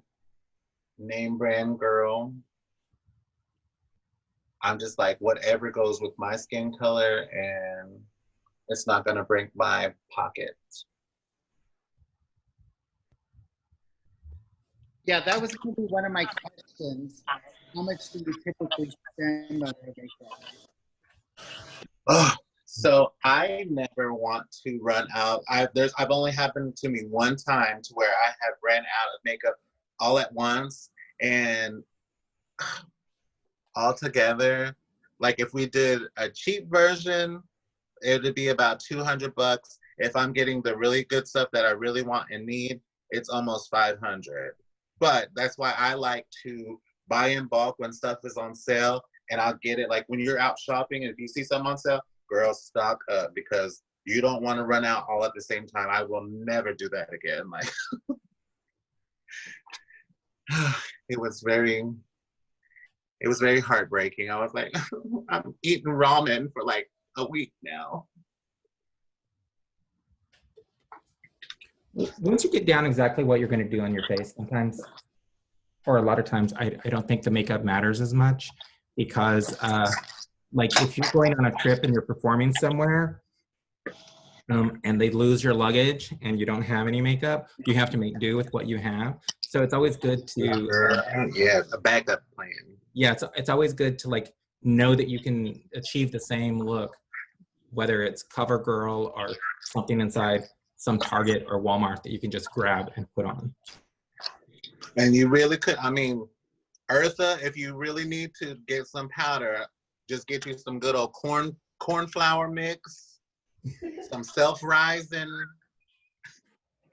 name brand girl. I'm just like whatever goes with my skin color, and it's not gonna break my pocket. Yeah, that was going to be one of my questions. How much do you typically spend on your makeup? Oh, so I never want to run out. I've only happened to me one time to where I have ran out of makeup all at once, and all together, like if we did a cheap version, it would be about $200. If I'm getting the really good stuff that I really want and need, it's almost 500. But that's why I like to buy in bulk when stuff is on sale, and I'll get it. Like when you're out shopping and if you see something on sale, girl, stock up because you don't want to run out all at the same time. I will never do that again. Like it was very heartbreaking. I was like, I'm eating ramen for like a week now. Once you get down exactly what you're going to do on your face, sometimes, or a lot of times, I don't think the makeup matters as much because, like, if you're going on a trip and you're performing somewhere, and they lose your luggage and you don't have any makeup, you have to make do with what you have. So it's always good to, yeah, a backup plan. yeah, it's always good to like know that you can achieve the same look, whether it's CoverGirl or something inside some Target or Walmart that you can just grab and put on. And you really could, I mean, Eartha, if you really need to get some powder, just get you some good old cornflour mix, some self-rising,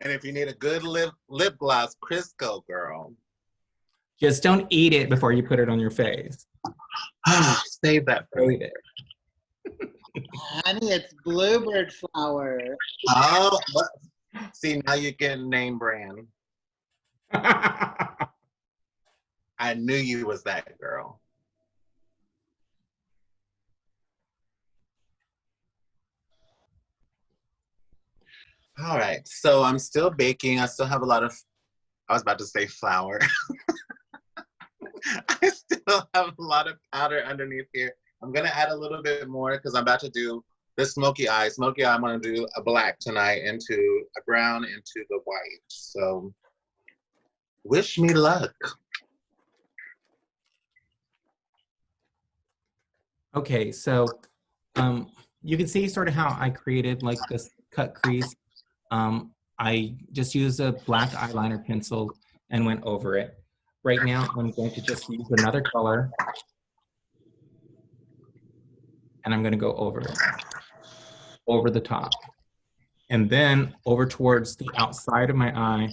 and if you need a good lip gloss, Crisco, girl. Just don't eat it before you put it on your face. Save that for Save later. it. Honey, it's bluebird flower. Oh, see, now you're getting name brand. I knew you was that girl. All right, so I'm still baking. I still have a lot of, I was about to say flour. I still have a lot of powder underneath here. I'm gonna add a little bit more because I'm about to do the smoky eye. Smoky eye, I'm gonna do a black tonight into a brown into the white. So wish me luck. Okay, so you can see sort of how I created like this cut crease. I just used a black eyeliner pencil and went over it. Right now, I'm going to just use another color and I'm going to go over it. over the top. And then over towards the outside of my eye,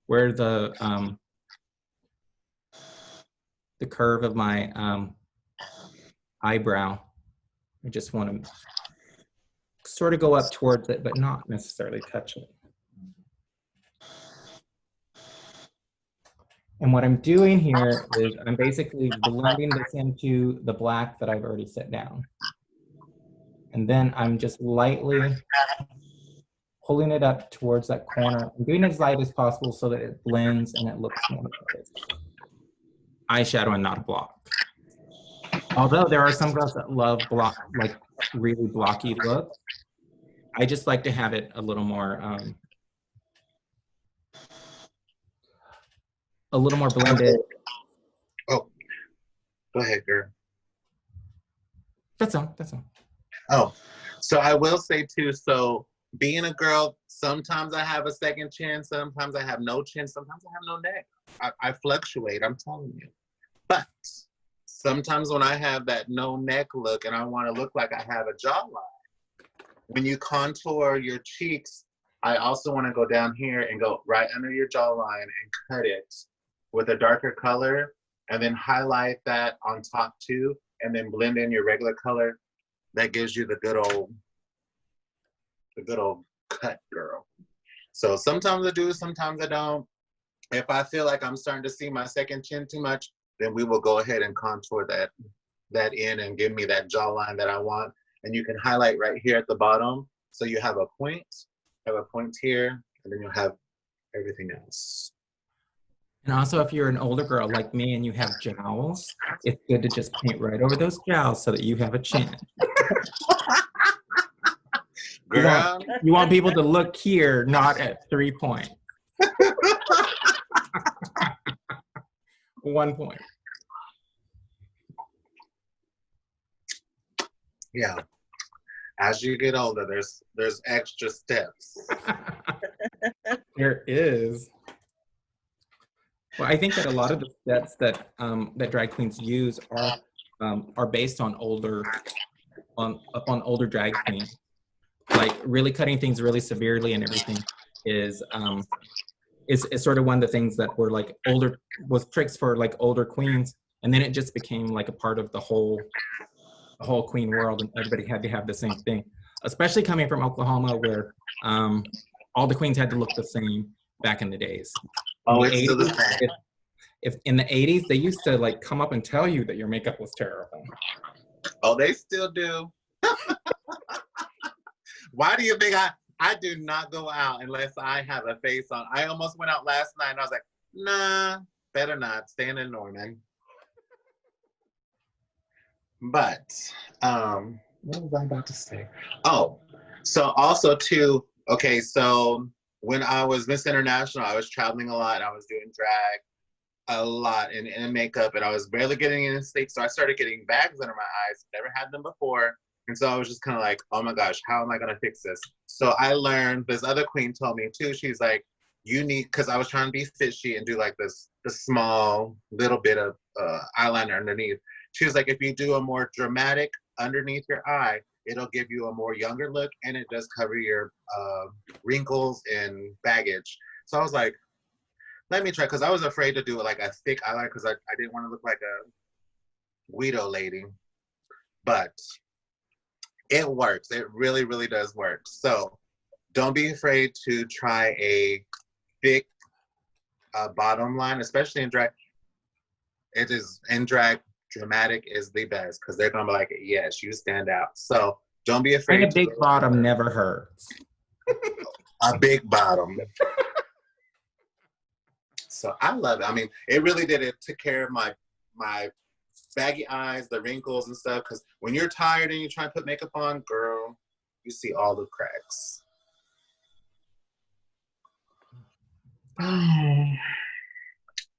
where the curve of my eyebrow, I just want to sort of go up towards it, but not necessarily touch it. And what I'm doing here is I'm basically blending this into the black that I've already set down. And then I'm just lightly pulling it up towards that corner. I'm doing it as light as possible so that it blends and it looks more like it's eyeshadow and not a block. Although there are some girls that love block, like really blocky look, I just like to have it a little more blended. Oh, go ahead, girl. That's all, that's all. Oh, so I will say too, so being a girl, sometimes I have a second chin, sometimes I have no chin, sometimes I have no neck. I fluctuate, I'm telling you. But sometimes when I have that no neck look and I want to look like I have a jawline, when you contour your cheeks, I also want to go down here and go right under your jawline and cut it with a darker color and then highlight that on top too, and then blend in your regular color. That gives you the good old cut, girl. So sometimes I do, sometimes I don't. If I feel like I'm starting to see my second chin too much, then we will go ahead and contour that in and give me that jawline that I want. And you can highlight right here at the bottom. So you have a point here, and then you'll have everything else. And also, if you're an older girl like me and you have jowls, it's good to just paint right over those jowls so that you have a chin. Girl. You want people to look here, not at 3 points. 1 point. Yeah. As you get older, there's extra steps. There is. Well, I think that a lot of the steps that that drag queens use are based on older drag queens. Like really cutting things really severely and everything is sort of one of the things that were like was tricks for like older queens, and then it just became like a part of the whole queen world, and everybody had to have the same thing. Especially coming from Oklahoma, where all the queens had to look the same back in the days. Oh, it's still the same. If in the 80s, they used to like come up and tell you that your makeup was terrible. Oh, they still do. Why do you think I do not go out unless I have a face on? I almost went out last night and I was like, nah, better not, staying in Norman. But, what was I about to say? Oh, so also too, okay, so when I was Miss International, I was traveling a lot and I was doing drag a lot in makeup, and I was barely getting any sleep. So I started getting bags under my eyes. Never had them before. And so I was just kind of like, oh my gosh, how am I going to fix this? So I learned, this other queen told me too, she's like, you need, because I was trying to be fishy and do like the small little bit of eyeliner underneath. She was like, if you do a more dramatic underneath your eye, it'll give you a more younger look, and it does cover your wrinkles and baggage. So I was like, let me try, because I was afraid to do like a thick eyeliner because I didn't want to look like a Guido lady. But it works. It really, really does work. So don't be afraid to try a thick bottom line, especially in drag. It is in drag, dramatic is the best because they're gonna be like, yes, you stand out. So don't be afraid. And a big bottom never hurts. A big bottom. So I love it. I mean, it really did. It took care of my baggy eyes, the wrinkles and stuff. Because when you're tired and you try to put makeup on, girl, you see all the cracks.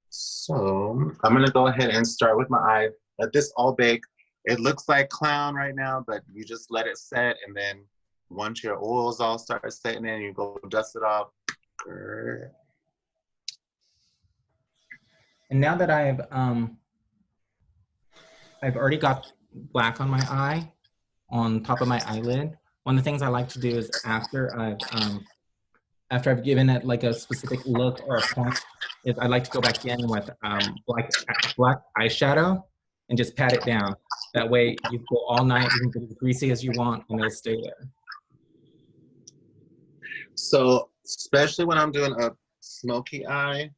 So I'm gonna go ahead and start with my eye. Let this all bake. It looks like clown right now, but you just let it set, and then once your oils all start setting in, you go dust it off. Girl. And now that I've already got black on my eye, on top of my eyelid, one of the things I like to do is after I've given it like a specific look or a point, is I like to go back in with black eyeshadow and just pat it down. That way you go all night, you can get as greasy as you want and it'll stay there. So especially when I'm doing a smoky eye,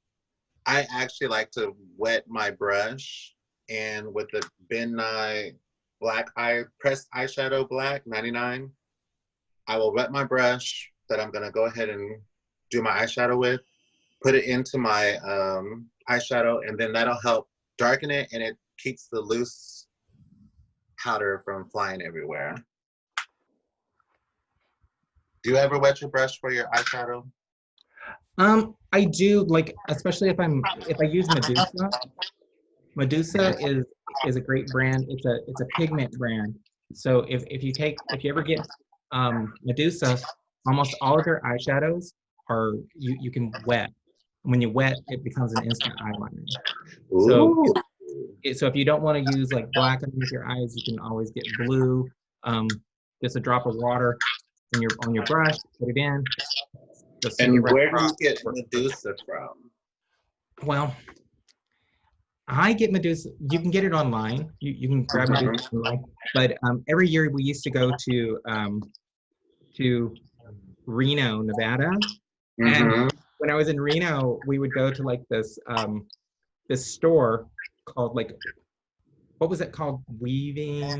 I actually like to wet my brush, and with the Ben Nye black eye pressed eyeshadow black 99, I will wet my brush that I'm gonna go ahead and do my eyeshadow with, put it into my eyeshadow, and then that'll help darken it, and it keeps the loose powder from flying everywhere. Do you ever wet your brush for your eyeshadow? I do, like, especially if I use Medusa. Medusa is a great brand. It's a pigment brand. So if you ever get Medusa, almost all of their eyeshadows are you can wet. When you wet, it becomes an instant eyeliner. So so if you don't want to use like black underneath your eyes, you can always get blue. Just a drop of water on your brush, put it in. And where do you get Medusa from? Well, I get Medusa. You can get it online. You can grab Medusa online. But every year we used to go to Reno, Nevada, and when I was in Reno, we would go to like this store called like, what was it called? Weave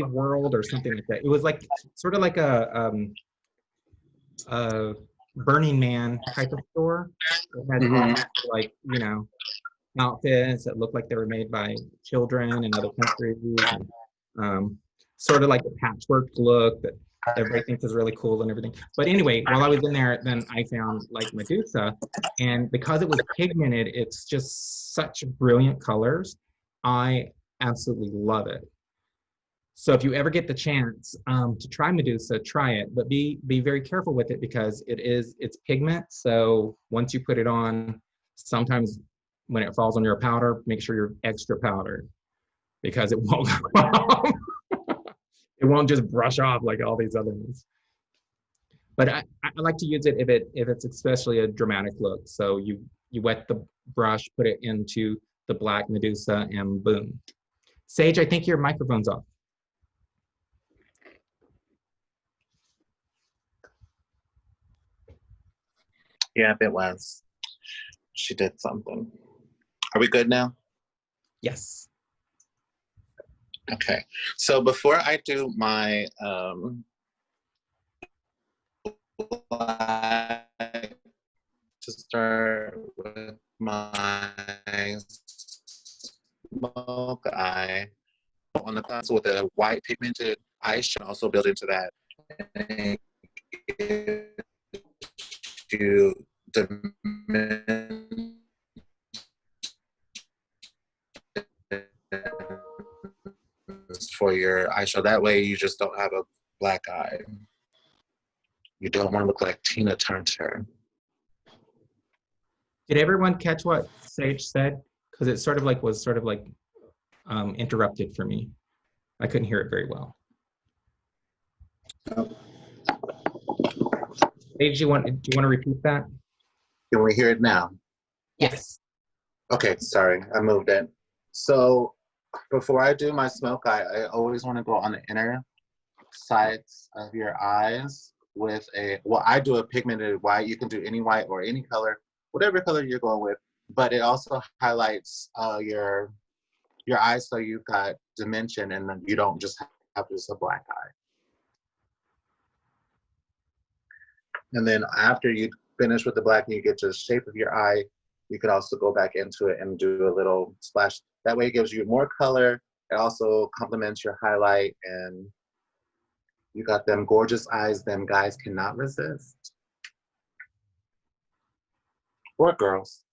World or something like that. It was like sort of like a Burning Man type of store. It had all like, you know, outfits that looked like they were made by children in other countries, and sort of like a patchwork look that everybody thinks is really cool and everything. But anyway, while I was in there, then I found like Medusa, and because it was pigmented, it's just such brilliant colors. I absolutely love it. So if you ever get the chance to try Medusa, try it, but be very careful with it because it's pigment. So once you put it on, sometimes when it falls on your powder, make sure you're extra powdered because it won't it won't just brush off like all these other ones. But I like to use it if it's especially a dramatic look. So you wet the brush, put it into the black Medusa, and boom. Sage, I think your microphone's off. Yeah, it was. She did something. Are we good now? Yes. Okay. So before I do my to start with my smoke eye on the pencil with a white pigmented eyeshadow, also build into that. And to for your eyeshadow. That way you just don't have a black eye. You don't want to look like Tina Turner. Did everyone catch what Sage said? Because it was sort of like interrupted for me. I couldn't hear it very well. Sage, do you want to repeat that? Can we hear it now? Yes. Okay, sorry, I moved it. So before I do my smoke eye, I always want to go on the inner sides of your eyes with I do a pigmented white. You can do any white or any color, whatever color you're going with, but it also highlights your eyes so you've got dimension and then you don't just have just a black eye. And then after you finish with the black and you get to the shape of your eye, you could also go back into it and do a little splash. That way it gives you more color. It also complements your highlight, and you got them gorgeous eyes them guys cannot resist. Or girls.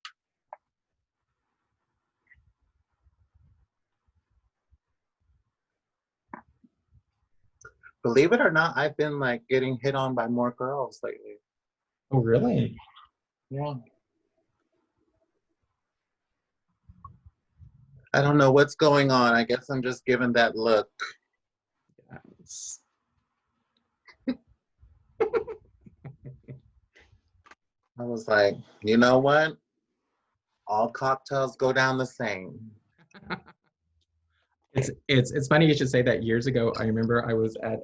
Believe it or not, I've been like getting hit on by more girls lately. Oh, really? Yeah. I don't know what's going on. I guess I'm just given that look. I was like, you know what? All cocktails go down the same. It's funny you should say that. Years ago, I remember I was at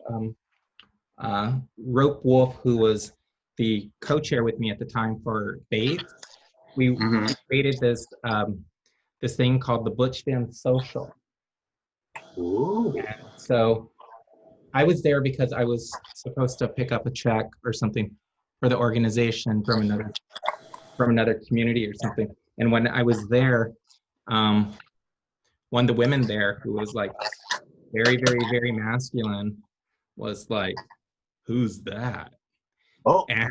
Rope Wolf, who was the co-chair with me at the time for Bates. We Mhm. created this thing called the Butch Femme Social. Ooh. So I was there because I was supposed to pick up a check or something for the organization from another community or something. And when I was there, one of the women there who was like very, very, very masculine was like, "Who's that?" Oh. And,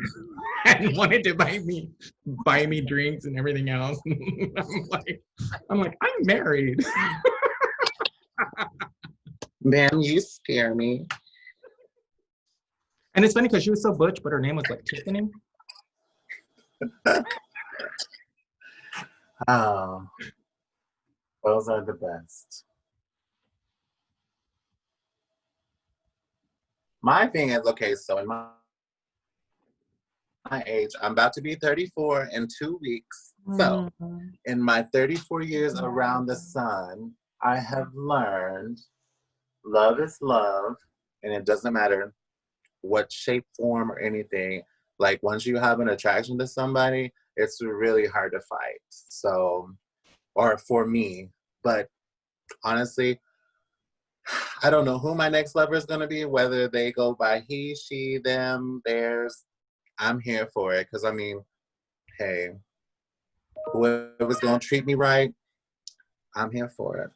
and wanted to buy me drinks and everything else. I'm like, I'm married. Man, you scare me. And it's funny because she was so butch, but her name was like Tiffany. Oh, those are the best. My thing is, okay, so in my age, I'm about to be 34 in 2 weeks. So in my 34 years around the sun, I have learned love is love, and it doesn't matter what shape, form, or anything. Like once you have an attraction to somebody, it's really hard to fight. So, or for me, but honestly, I don't know who my next lover is going to be, whether they go by he, she, them, theirs. I'm here for it. Because, I mean, hey, whoever's going to treat me right, I'm here for it.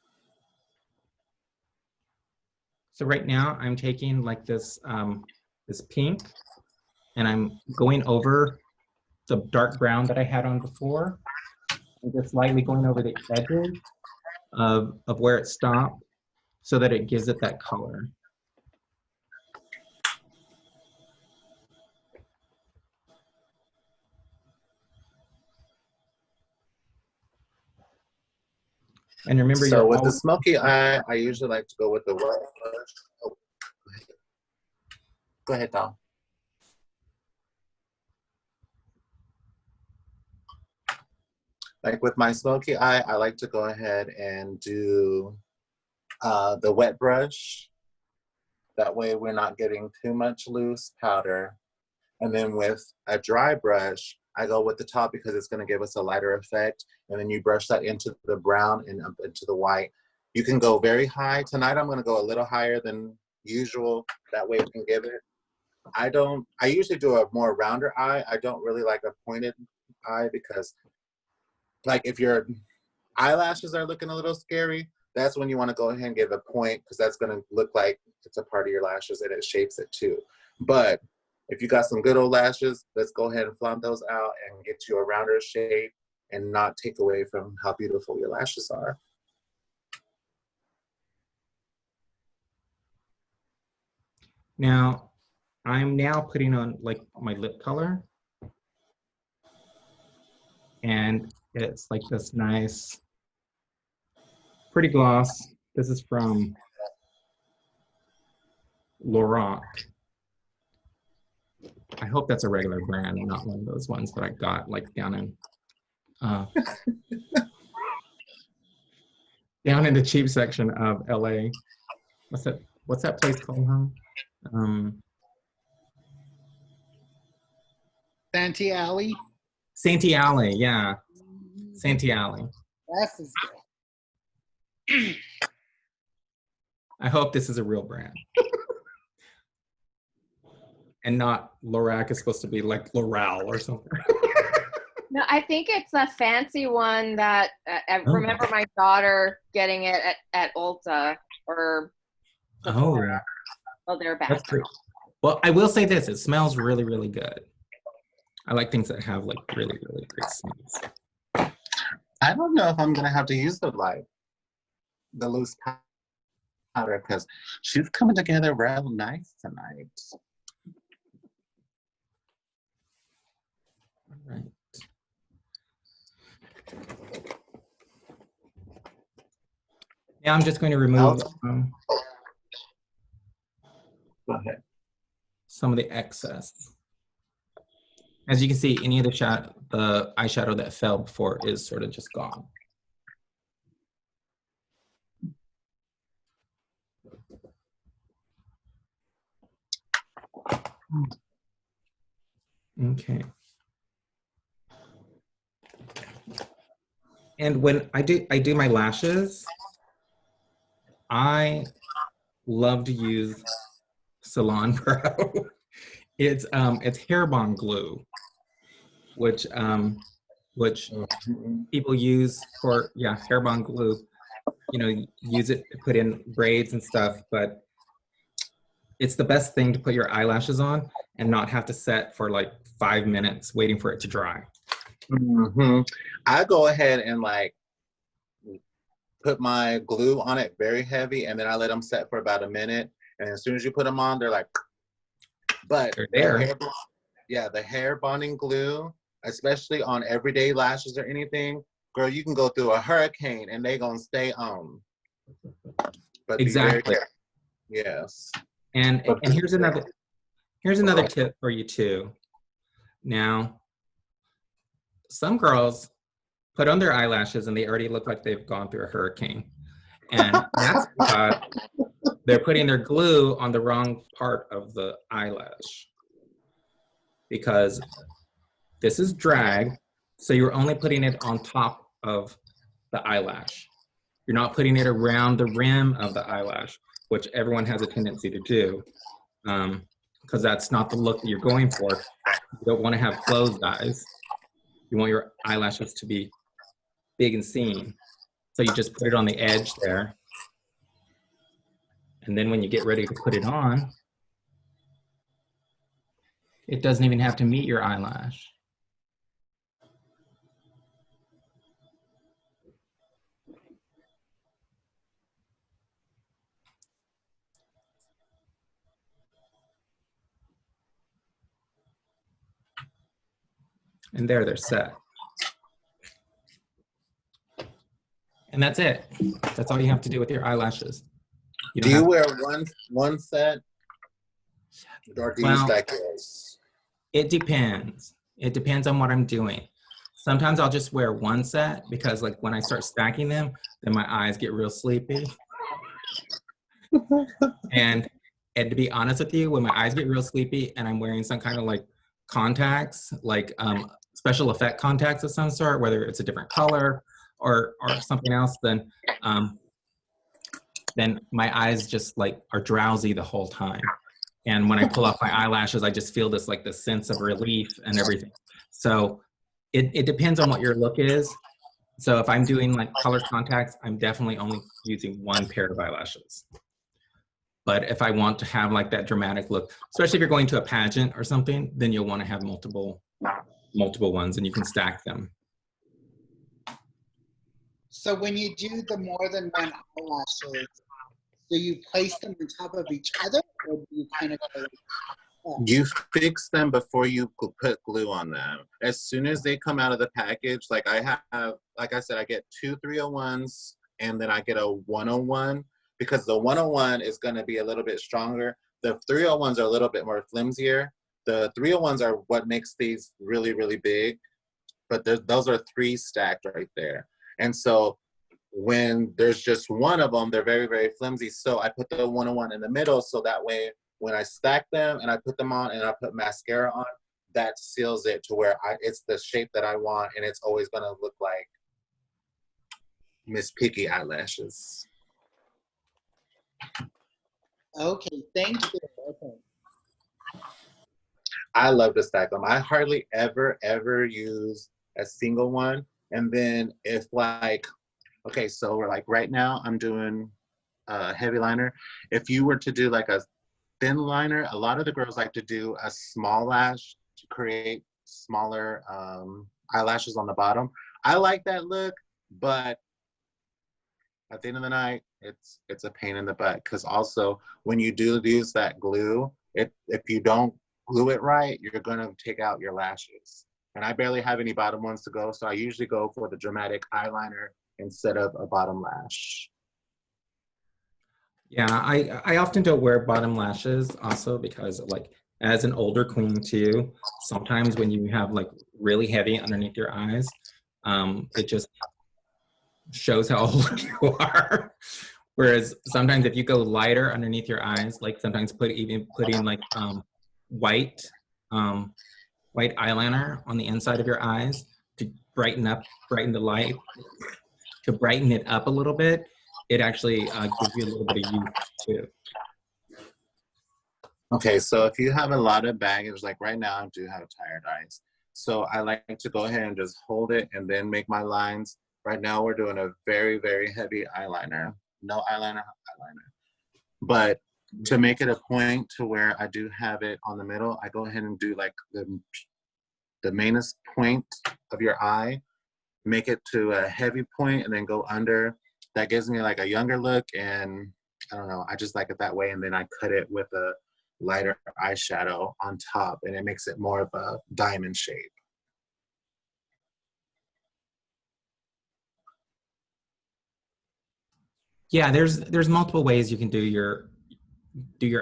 So right now I'm taking like this pink, and I'm going over the dark brown that I had on before, and just slightly going over the edges of where it stopped so that it gives it that color. And remember, So you're with the always smoky eye, I usually like to go with the white. Oh, go ahead, Dom. Like with my smoky eye, I like to go ahead and do the wet brush. That way we're not getting too much loose powder. And then with a dry brush, I go with the top because it's going to give us a lighter effect. And then you brush that into the brown and up into the white. You can go very high. Tonight I'm going to go a little higher than usual. That way we can give it. I usually do a more rounder eye. I don't really like a pointed eye because like if your eyelashes are looking a little scary, that's when you want to go ahead and give a point because that's going to look like it's a part of your lashes and it shapes it too. But if you got some good old lashes, let's go ahead and flaunt those out and get you a rounder shape and not take away from how beautiful your lashes are. now. I'm now putting on like my lip color, and it's like this nice, pretty gloss. This is from Lorac. I hope that's a regular brand, not one of those ones that I got like down in down in the cheap section of LA. What's that place called, huh? Santee Alley. Santee Alley, yeah. Santee Alley. Glasses girl. I hope this is a real brand. And not Lorac is supposed to be like L'Oreal or something. No, I think it's a fancy one that I remember my daughter getting it at Ulta or Sephora. Well, they're back. That's great. Well, I will say this, it smells really, really good. I like things that have like really, really great smells. I don't know if I'm going to have to use the loose powder because she's coming together real nice tonight. All right. Now I'm just going to remove some of the excess. As you can see, any of the eyeshadow that fell before is sort of just gone. Okay. And when I do my lashes, I love to use Salon Pro. It's hair bond glue, which people use for hair bond glue. You know, use it to put in braids and stuff, but it's the best thing to put your eyelashes on and not have to set for like 5 minutes waiting for it to dry. I go ahead and like put my glue on it very heavy, and then I let them set for about a minute. And as soon as you put them on, they're like, but they're there. The hair bonding glue, especially on everyday lashes or anything, girl, you can go through a hurricane and they gonna stay on. But exactly. Yes. And here's another tip for you too. Now, some girls put on their eyelashes and they already look like they've gone through a hurricane. And that's because they're putting their glue on the wrong part of the eyelash. Because this is drag, so you're only putting it on top of the eyelash. You're not putting it around the rim of the eyelash, which everyone has a tendency to do, because that's not the look that you're going for. You don't want to have closed eyes. You want your eyelashes to be big and seen. So you just put it on the edge there. And then when you get ready to put it on, it doesn't even have to meet your eyelash. And there they're set. And that's it. That's all you have to do with your eyelashes. Do you wear one set? Or do you stack yours? It depends. It depends on what I'm doing. Sometimes I'll just wear one set because like when I start stacking them, then my eyes get real sleepy. and to be honest with you, when my eyes get real sleepy and I'm wearing some kind of like contacts, like special effect contacts of some sort, whether it's a different color or something else, then my eyes just like are drowsy the whole time. And when I pull off my eyelashes, I just feel this like this sense of relief and everything. So it depends on what your look is. So if I'm doing like color contacts, I'm definitely only using one pair of eyelashes. But if I want to have like that dramatic look, especially if you're going to a pageant or something, then you'll want to have multiple ones and you can stack them. So when you do the more than one eyelashes, do you place them on top of each other, or do you kind of go like that? You fix them before you put glue on them. As soon as they come out of the package, like I have, like I said, I get 2 301s and then I get a 101 because the 101 is going to be a little bit stronger. The 301s are a little bit more flimsier. The 301s are what makes these really, really big, but those are 3 stacked right there. And so when there's just one of them, they're very, very flimsy. So I put the 101 in the middle so that way when I stack them and I put them on and I put mascara on, that seals it to where it's the shape that I want and it's always gonna look like Miss Piggy eyelashes. Okay, thank you. Okay. I love to stack them. I hardly ever use a single one. And then if like, okay, so we're like right now I'm doing a heavy liner. If you were to do like a thin liner, a lot of the girls like to do a small lash to create smaller eyelashes on the bottom. I like that look, but at the end of the night, it's a pain in the butt because also when you do use that glue, if you don't glue it right, you're gonna take out your lashes. And I barely have any bottom ones to go, so I usually go for the dramatic eyeliner instead of a bottom lash. Yeah, I often don't wear bottom lashes also because like as an older queen too, sometimes when you have like really heavy underneath your eyes, it just shows how old you are. Whereas sometimes if you go lighter underneath your eyes, like sometimes putting like white white eyeliner on the inside of your eyes to brighten the light, to brighten it up a little bit, it actually gives you a little bit of youth too. Okay, so if you have a lot of baggage, like right now I do have tired eyes. So I like to go ahead and just hold it and then make my lines. Right now we're doing a very, very heavy eyeliner. No eyeliner. But to make it a point to where I do have it on the middle, I go ahead and do like the mainest point of your eye, make it to a heavy point and then go under. That gives me like a younger look, and I don't know, I just like it that way. And then I cut it with a lighter eyeshadow on top, and it makes it more of a diamond shape. Yeah, there's multiple ways you can do your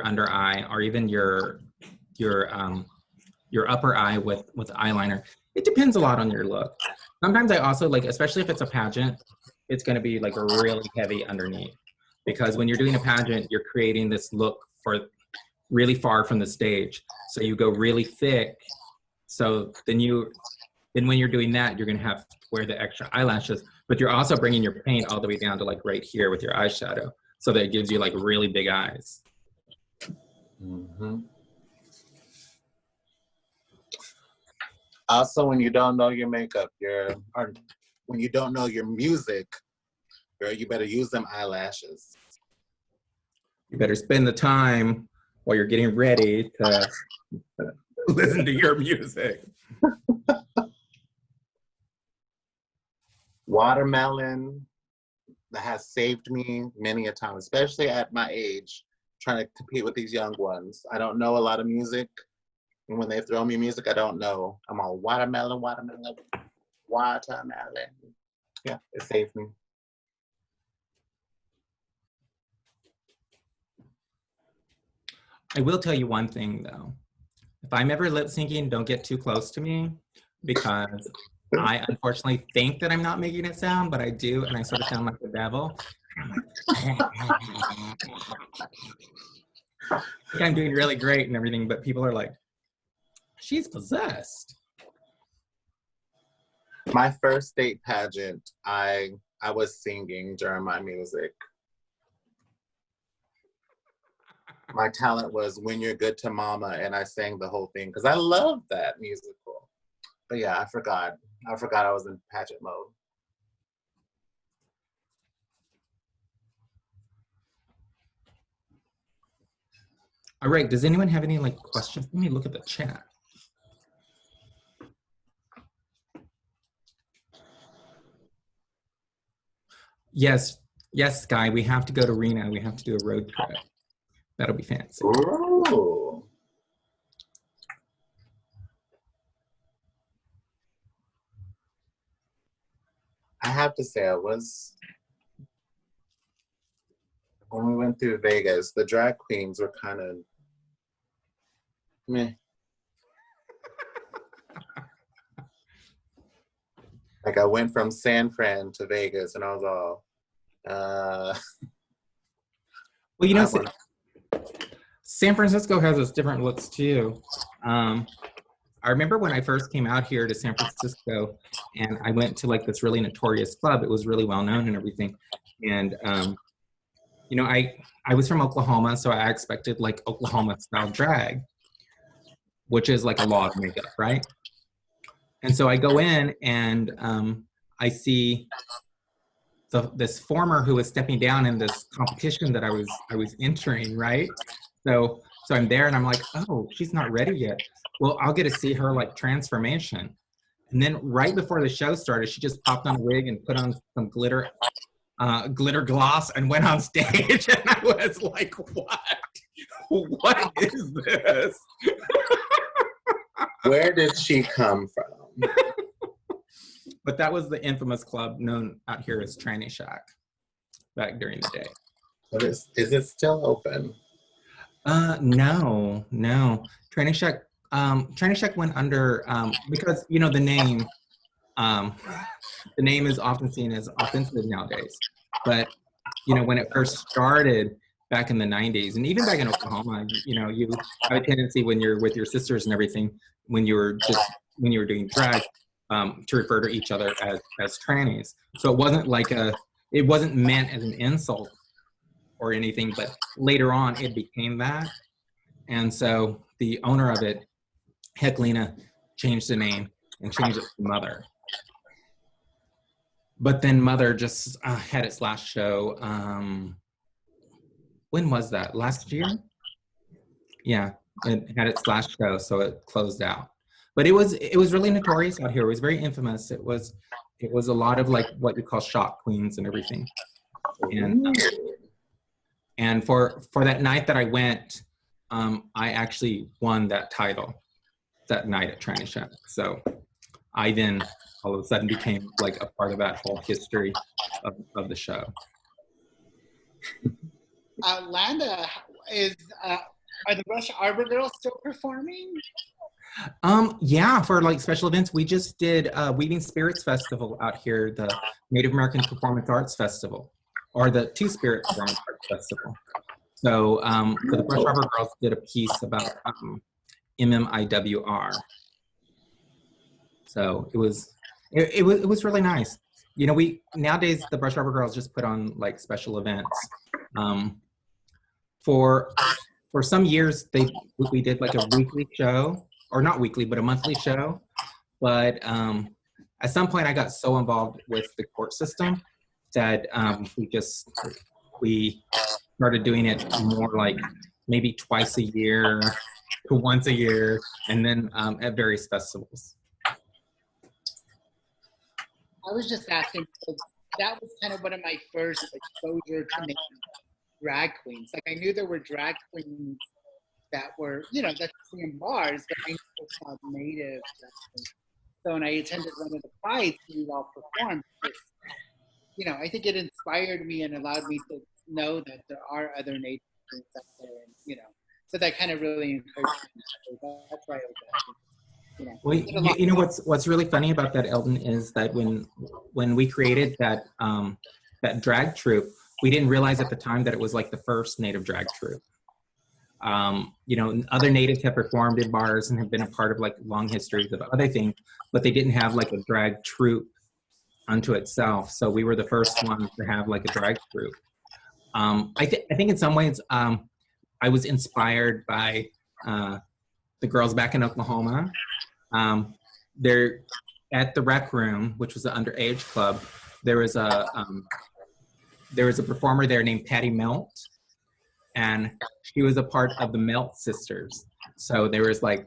under eye, or even your upper eye with eyeliner. It depends a lot on your look. Sometimes I also like, especially if it's a pageant, it's going to be like really heavy underneath, because when you're doing a pageant, you're creating this look for really far from the stage. So you go really thick. So then when you're doing that, you're going to have to wear the extra eyelashes, but you're also bringing your paint all the way down to like right here with your eyeshadow, so that it gives you like really big eyes. Mm-hmm. Also, when you don't know your makeup, or when you don't know your music, girl, you better use them eyelashes. You better spend the time while you're getting ready to listen to your music. Watermelon, that has saved me many a time, especially at my age, trying to compete with these young ones. I don't know a lot of music, and when they throw me music, I don't know. I'm all watermelon, watermelon, watermelon. Yeah, it saved me. I will tell you one thing though. If I'm ever lip syncing, don't get too close to me, because I unfortunately think that I'm not making it sound, but I do, and I sort of sound like the devil. I think I'm doing really great and everything, but people are like, she's possessed. My first state pageant, I was singing during my music. My talent was When You're Good to Mama, and I sang the whole thing because I love that musical. But yeah, I forgot I was in pageant mode. All right, does anyone have any like questions? Let me look at the chat. Yes, Sky, we have to go to Reno. We have to do a road trip. That'll be fancy. Ooh. I have to say, when we went through Vegas, the drag queens were kind of meh. Like I went from San Fran to Vegas, and I was all, well, you know, San Francisco has its different looks too. I remember when I first came out here to San Francisco, and I went to like this really notorious club. It was really well known and everything. And you know, I was from Oklahoma, so I expected like Oklahoma style drag, which is like a lot of makeup, right? And so I go in and I see this former who was stepping down in this competition that I was entering, right? So I'm there and I'm like, oh, she's not ready yet. Well, I'll get to see her like transformation. And then right before the show started, she just popped on a wig and put on some glitter gloss and went on stage. And I was like, what is this? Where did she come from? But that was the infamous club known out here as Tranny Shack back during the day. Is it still open? No, no. Training Shack went under because you know um, the name is often seen as offensive nowadays. But you know, when it first started back in the '90s, and even back in Oklahoma, you know, you have a tendency when you're with your sisters and everything, when you were when you were doing drag, to refer to each other as trannies. So it wasn't meant as an insult or anything, but later on it became that. And so the owner of it, Heclina, changed the name and changed it to Mother. But then Mother just had its last show. When was that? Last year? Yeah, it had its last show, so it closed out. But it was really notorious out here. It was very infamous. It was a lot of like what you call shock queens and everything. And for that night that I went, I actually won that title that night at Tranny Shack. So I then all of a sudden became like a part of that whole history of the show. Landa, are the Rush Arbor Girls still performing? Yeah, for like special events, we just did Weaving Spirits Festival out here, the Native American Performance Arts Festival, or the Two Spirit Performance Arts Festival. So the Brush Arbor Girls did a piece about MMIWR. So it was really nice. You know, nowadays the Brush Arbor Girls just put on like special events. For some years we did like a weekly show, or not weekly, but a monthly show. But at some point I got so involved with the court system that we started doing it more like maybe twice a year to once a year, and then at various festivals. I was just asking because that was kind of one of my first exposure to native drag queens. Like I knew there were drag queens that were, you know, that's in bars, but I knew it was native drag queens. So when I attended one of the fights, we all performed. You know, I think it inspired me and allowed me to know that there are other native queens out there, and you know, so that kind of really encouraged me. So that's why I was asking. You know, well, you know what's really funny about that, Eldon, is that when we created that that drag troupe, we didn't realize at the time that it was like the first native drag troupe. You know, other natives have performed in bars and have been a part of like long histories of other things, but they didn't have like a drag troupe unto itself. So we were the first ones to have like a drag troupe. I think in some ways I was inspired by the girls back in Oklahoma. They're at the Rec Room, which was an underage club. There was a performer there named Patty Melt, and she was a part of the Melt Sisters. So there was like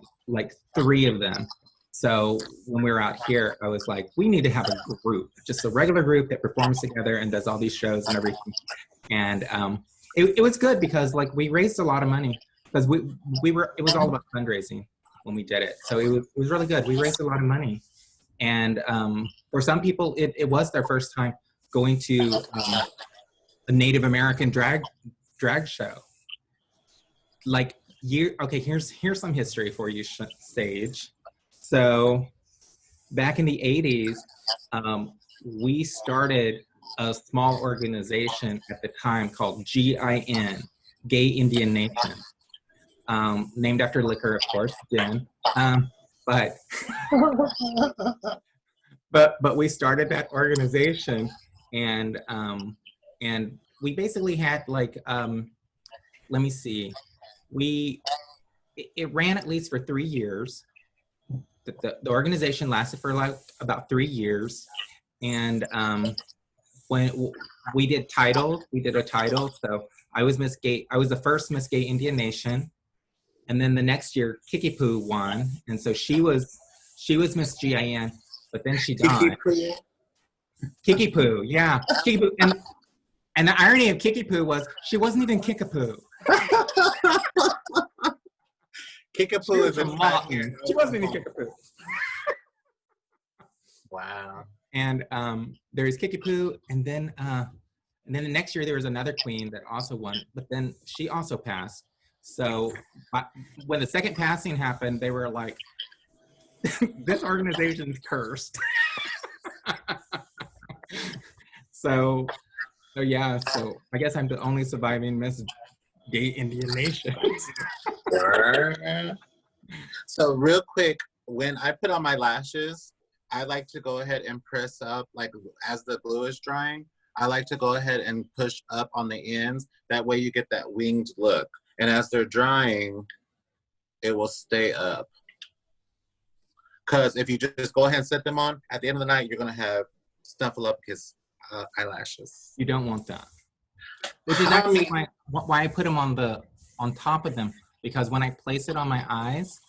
3 of them. So when we were out here, I was like, we need to have a group, just a regular group that performs together and does all these shows and everything. And it was good because like we raised a lot of money because it was all about fundraising when we did it. So it was really good. We raised a lot of money. And for some people, it was their first time going to a Native American drag show. Like okay, here's some history for you, Sage. So back in the 80s, we started a small organization at the time called GIN, Gay Indian Nation, named after liquor, of course, gin. But we started that organization, and we basically had like let me see, it ran at least for 3 years. The organization lasted for like about 3 years, and when we did a title. So I was Miss Gay. I was the first Miss Gay Indian Nation, and then the next year Kiki won, and so she was Miss GIN, but then she died. Kiki Poo, yeah, Kiki Poo, and the irony of Kiki Poo was she wasn't even Kickapoo. Kickapoo is a Latin. She wasn't even Kickapoo. Wow. And there's Kickapoo, and then the next year there was another queen that also won, but then she also passed. So when the second passing happened, they were like, this organization's cursed. So yeah, so I guess I'm the only surviving Miss Gay Indian Nation. So real quick, when I put on my lashes, I like to go ahead and press up, like as the glue is drying, I like to go ahead and push up on the ends. That way you get that winged look. And as they're drying, it will stay up. Because if you just go ahead and set them on, at the end of the night, you're going to have Snuffleupagus eyelashes. You don't want that. Which is actually why I put them on top of them, because when I place it on my eyes,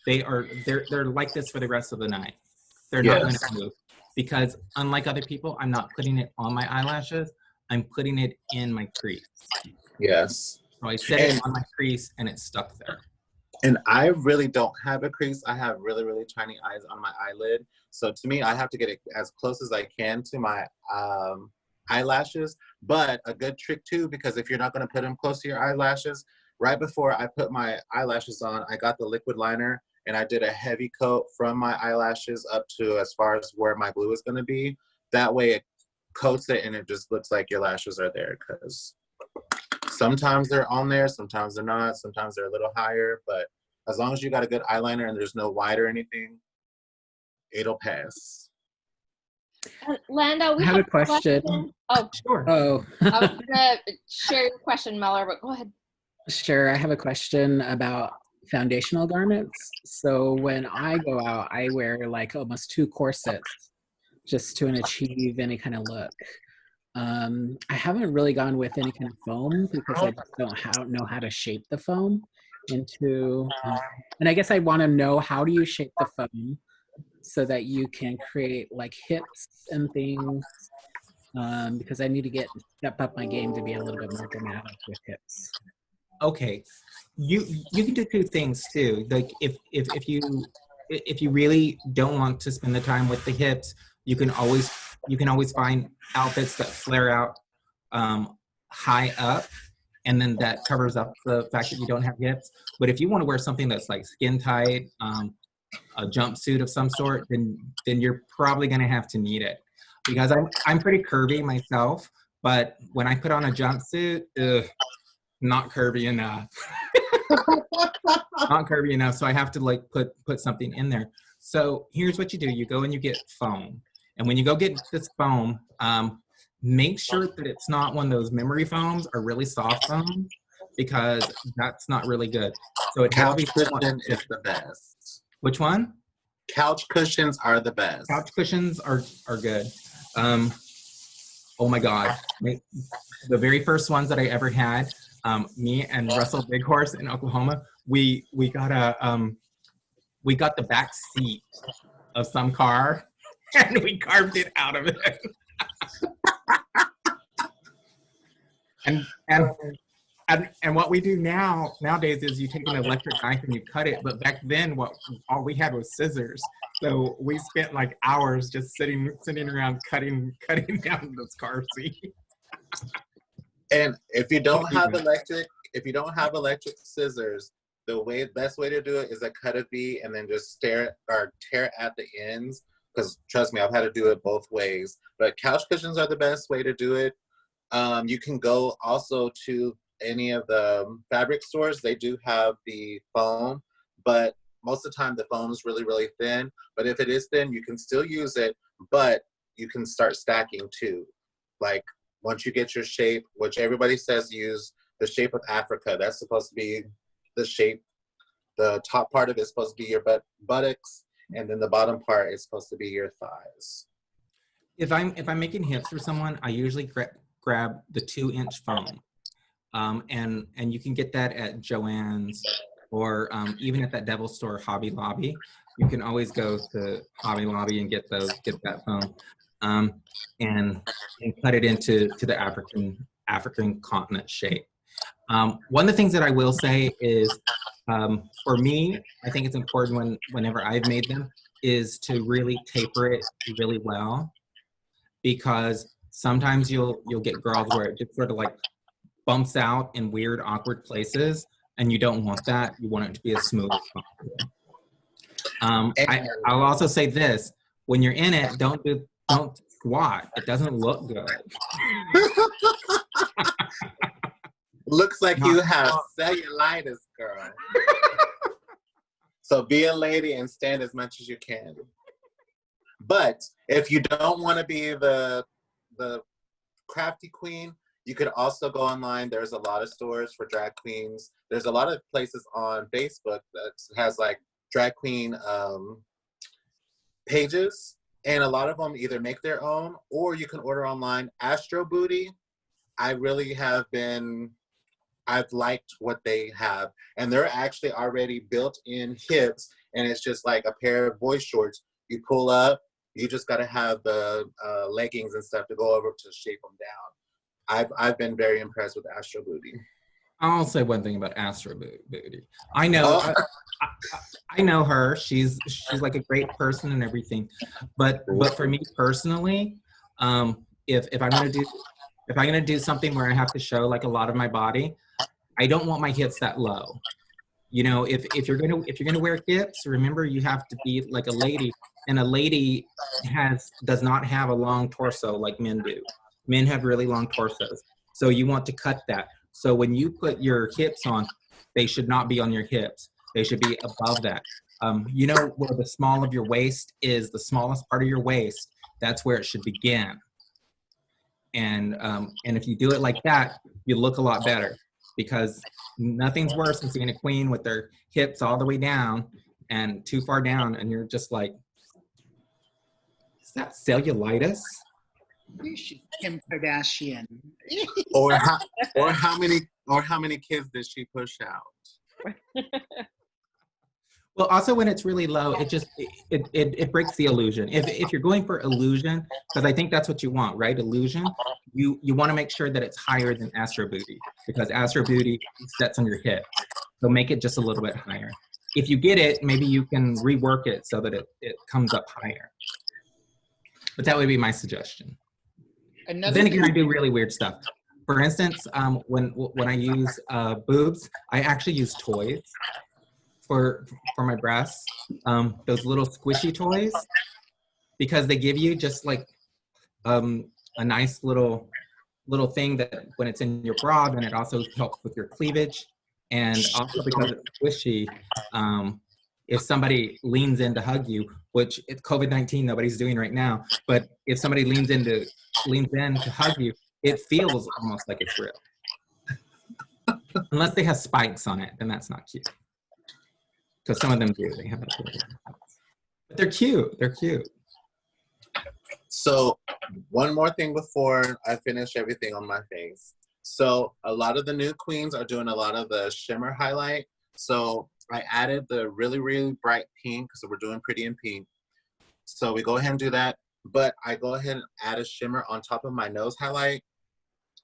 they're like this for the rest of the night. They're not going to move, because unlike other people, I'm not putting it on my eyelashes. I'm putting it in my crease. Yes. So I set it on my crease and it's stuck there. And I really don't have a crease. I have really, really tiny eyes on my eyelid. So to me, I have to get it as close as I can to my eyelashes. But a good trick too, because if you're not going to put them close to your eyelashes, right before I put my eyelashes on, I got the liquid liner and I did a heavy coat from my eyelashes up to as far as where my glue is going to be. That way it coats it and it just looks like your lashes are there, because sometimes they're on there, sometimes they're not, sometimes they're a little higher, but as long as you got a good eyeliner and there's no white or anything, it'll pass. Landa, we I have a question. Oh, Sure. Oh, I was gonna share your question, Meller, but go ahead. sure. I have a question about foundational garments. So when I go out, I wear like almost 2 corsets just to achieve any kind of look. I haven't really gone with any kind of foam because I just don't know how to shape the foam into, and I guess I want to know, how do you shape the foam so that you can create like hips and things, because I need to step up my game to be a little bit more dramatic with hips. Okay, you can do 2 things too. Like if you really don't want to spend the time with the hips, you can always find outfits that flare out high up, and then that covers up the fact that you don't have hips. But if you want to wear something that's like skin tight, a jumpsuit of some sort, then you're probably going to have to need it, because I'm pretty curvy myself, but when I put on a jumpsuit, not curvy enough. Not curvy enough, so I have to like put something in there. So here's what you do: you go and you get foam, and when you go get this foam, make sure that it's not one of those memory foams or really soft foams, because that's not really good. So it Couch cushion is the best. Which one? Couch cushions are the best. Couch cushions are good. Oh my God, the very first ones that I ever had, me and Russell Big Horse in Oklahoma, we got the back seat of some car and we carved it out of it. And what we do nowadays is you take an electric knife and you cut it. But back then, all we had was scissors. So we spent like hours just sitting around cutting down this car seat. And if you don't have electric scissors, the best way to do it is to cut a V and then just tear at the ends. Because trust me, I've had to do it both ways. But couch cushions are the best way to do it. You can go also to any of the fabric stores. They do have the foam, but most of the time the foam is really, really thin. But if it is thin, you can still use it, but you can start stacking too. Like once you get your shape, which everybody says use the shape of Africa, that's supposed to be the shape. The top part of it is supposed to be your buttocks, and then the bottom part is supposed to be your thighs. If I'm making hips for someone, I usually grab the 2-inch foam. And you can get that at Joann's, or even at that Devil Store, Hobby Lobby. You can always go to Hobby Lobby and get that foam, and cut it into the African continent shape. One of the things that I will say is, for me, I think it's important whenever I've made them is to really taper it really well, because sometimes you'll get girls where it just sort of like bumps out in weird, awkward places. and you don't want that. You want it to be as smooth as possible. I'll also say this: when you're in it, don't squat. It doesn't look good. Looks like you have cellulitis, girl. So be a lady and stand as much as you can. But if you don't want to be the crafty queen, you could also go online. There's a lot of stores for drag queens. There's a lot of places on Facebook that has like drag queen pages, and a lot of them either make their own or you can order online. Astro Booty, I've liked what they have, and they're actually already built in hips, and it's just like a pair of boy shorts. You pull up, you just got to have the leggings and stuff to go over to shape them down. I've been very impressed with Astro Booty. I'll say one thing about Astro Booty. I know, I know her. She's like a great person and everything, but for me personally, if I'm gonna do something where I have to show like a lot of my body, I don't want my hips that low. You know, if you're gonna wear hips, remember you have to be like a lady, and a lady does not have a long torso like men do. Men have really long torsos, so you want to cut that. So when you put your hips on, they should not be on your hips. They should be above that. You know where the small of your waist is, the smallest part of your waist. That's where it should begin. And if you do it like that, you look a lot better, because nothing's worse than seeing a queen with their hips all the way down and too far down, and you're just like, is that cellulitis? She's Kim Kardashian. or how many kids did she push out? Well, also when it's really low, it breaks the illusion. If you're going for illusion, because I think that's what you want, right? Illusion. You want to make sure that it's higher than Astro Booty, because Astro Booty sets on your hip. So make it just a little bit higher. If you get it, maybe you can rework it so that it comes up higher. But that would be my suggestion. Then again, I do really weird stuff. For instance, when I use boobs, I actually use toys for my breasts. Those little squishy toys, because they give you just like a nice little thing that when it's in your bra, then it also helps with your cleavage. And also because it's squishy, if somebody leans in to hug you, which it's COVID-19, nobody's doing right now, but if somebody leans in to hug you, it feels almost like it's real. Unless they have spikes on it, then that's not cute. Because some of them do, they have that little spikes. But they're cute, they're cute. So one more thing before I finish everything on my face. So a lot of the new queens are doing a lot of the shimmer highlight. So I added the really, really bright pink, so we're doing pretty in pink. So we go ahead and do that. But I go ahead and add a shimmer on top of my nose highlight.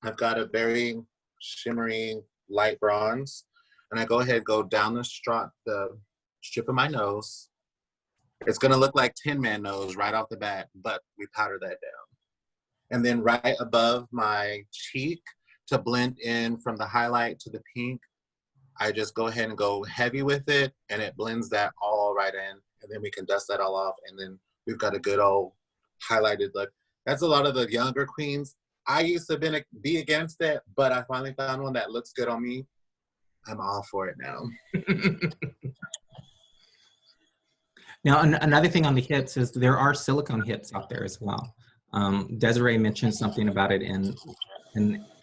I've got a very shimmery light bronze. And I go ahead and go down the strip of my nose. It's gonna look like Tin Man nose right off the bat, but we powder that down. And then right above my cheek, to blend in from the highlight to the pink, I just go ahead and go heavy with it, and it blends that all right in. And then we can dust that all off, and then we've got a good old highlighted look. That's a lot of the younger queens. I used to be against it, but I finally found one that looks good on me. I'm all for it now. Now, another thing on the hips is there are silicone hips out there as well. Desiree mentioned something about it in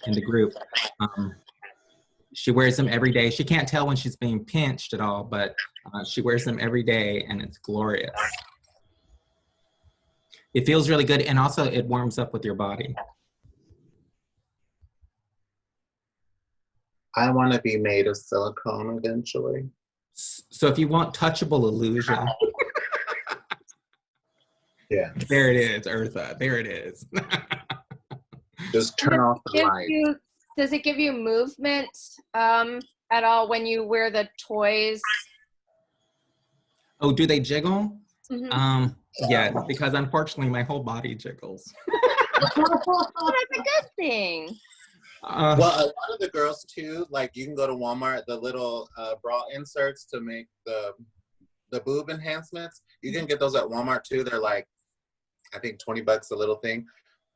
the group. She wears them every day. She can't tell when she's being pinched at all, but she wears them every day, and it's glorious. It feels really good, and also it warms up with your body. I want to be made of silicone eventually. So if you want touchable illusion, yeah, there it is, Eartha. There it is. Just turn off the light. Does it give you movement at all when you wear the toys? Oh, do they jiggle? Mm-hmm. Yeah, because unfortunately my whole body jiggles. Well, that's a good thing. Well, a lot of the girls too, like you can go to Walmart, the little bra inserts to make the boob enhancements. You can get those at Walmart too. They're like, I think $20 a little thing.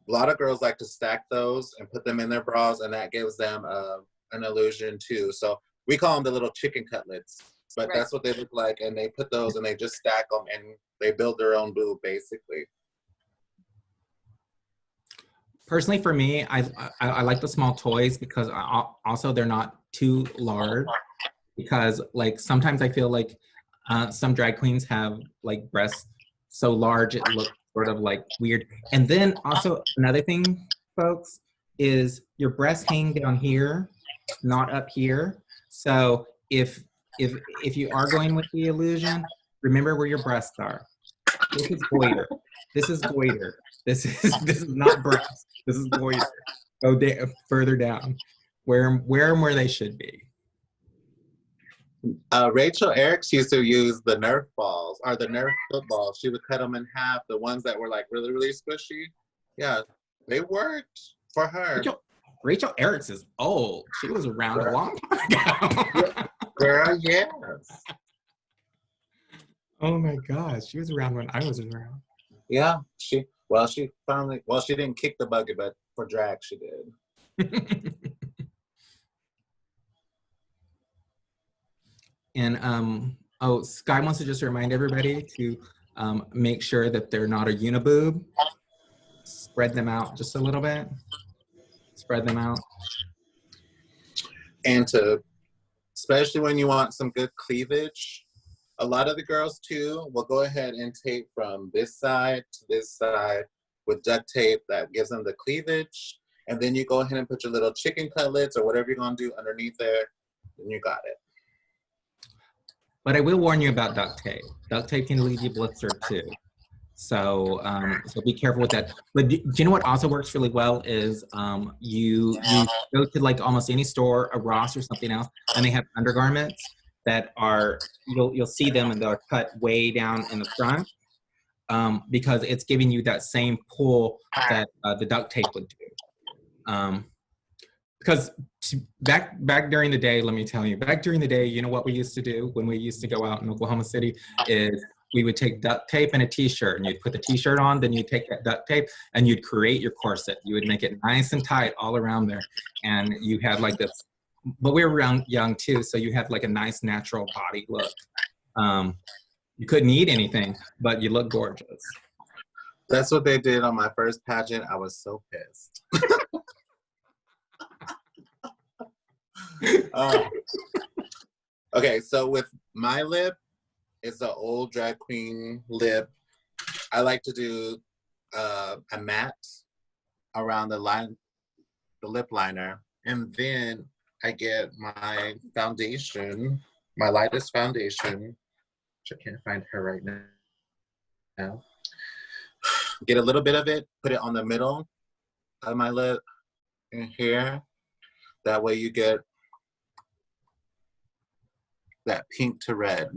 A lot of girls like to stack those and put them in their bras, and that gives them an illusion too. So we call them the little chicken cutlets, but Right. that's what they look like. And they put those and they just stack them and they build their own boob basically. Personally, for me, I like the small toys because also they're not too large. Because like sometimes I feel like some drag queens have like breasts so large it looks sort of like weird. And then also another thing, folks, is your breasts hang down here, not up here. So if you are going with the illusion, remember where your breasts are. This is goiter. This is goiter. This is not breast. This is goiter. Go further down, where they should be. Rachel Erics used to use the Nerf balls or the Nerf footballs. She would cut them in half, the ones that were like really, really squishy. Yeah, they worked for her. Rachel Erics is old. She was around a long time ago. Girl, yes. Oh my gosh, she was around when I was around. Yeah, she didn't kick the bucket, but for drag she did. And Sky wants to just remind everybody to make sure that they're not a uniboob. Spread them out just a little bit. Spread them out. And especially when you want some good cleavage, a lot of the girls too will go ahead and tape from this side to this side with duct tape that gives them the cleavage. And then you go ahead and put your little chicken cutlets or whatever you're gonna do underneath there, and you got it. But I will warn you about duct tape. Duct tape can leave you blistered too. So be careful with that. But do you know what also works really well is you go to like almost any store, a Ross or something else, and they have undergarments that are, you'll see them and they're cut way down in the front because it's giving you that same pull that the duct tape would do. Because back during the day, let me tell you, back during the day, you know what we used to do when we used to go out in Oklahoma City is we would take duct tape and a t-shirt, and you'd put the t-shirt on, then you'd take that duct tape and you'd create your corset. You would make it nice and tight all around there. And you had like this, but we were young too, so you had like a nice natural body look. You couldn't eat anything, but you look gorgeous. That's what they did on my first pageant. I was so pissed. Okay, so with my lip, it's an old drag queen lip. I like to do a matte around the lip liner, and then I get my foundation, my lightest foundation, which I can't find her right now. Get a little bit of it, put it on the middle of my lip and here. That way you get that pink to red.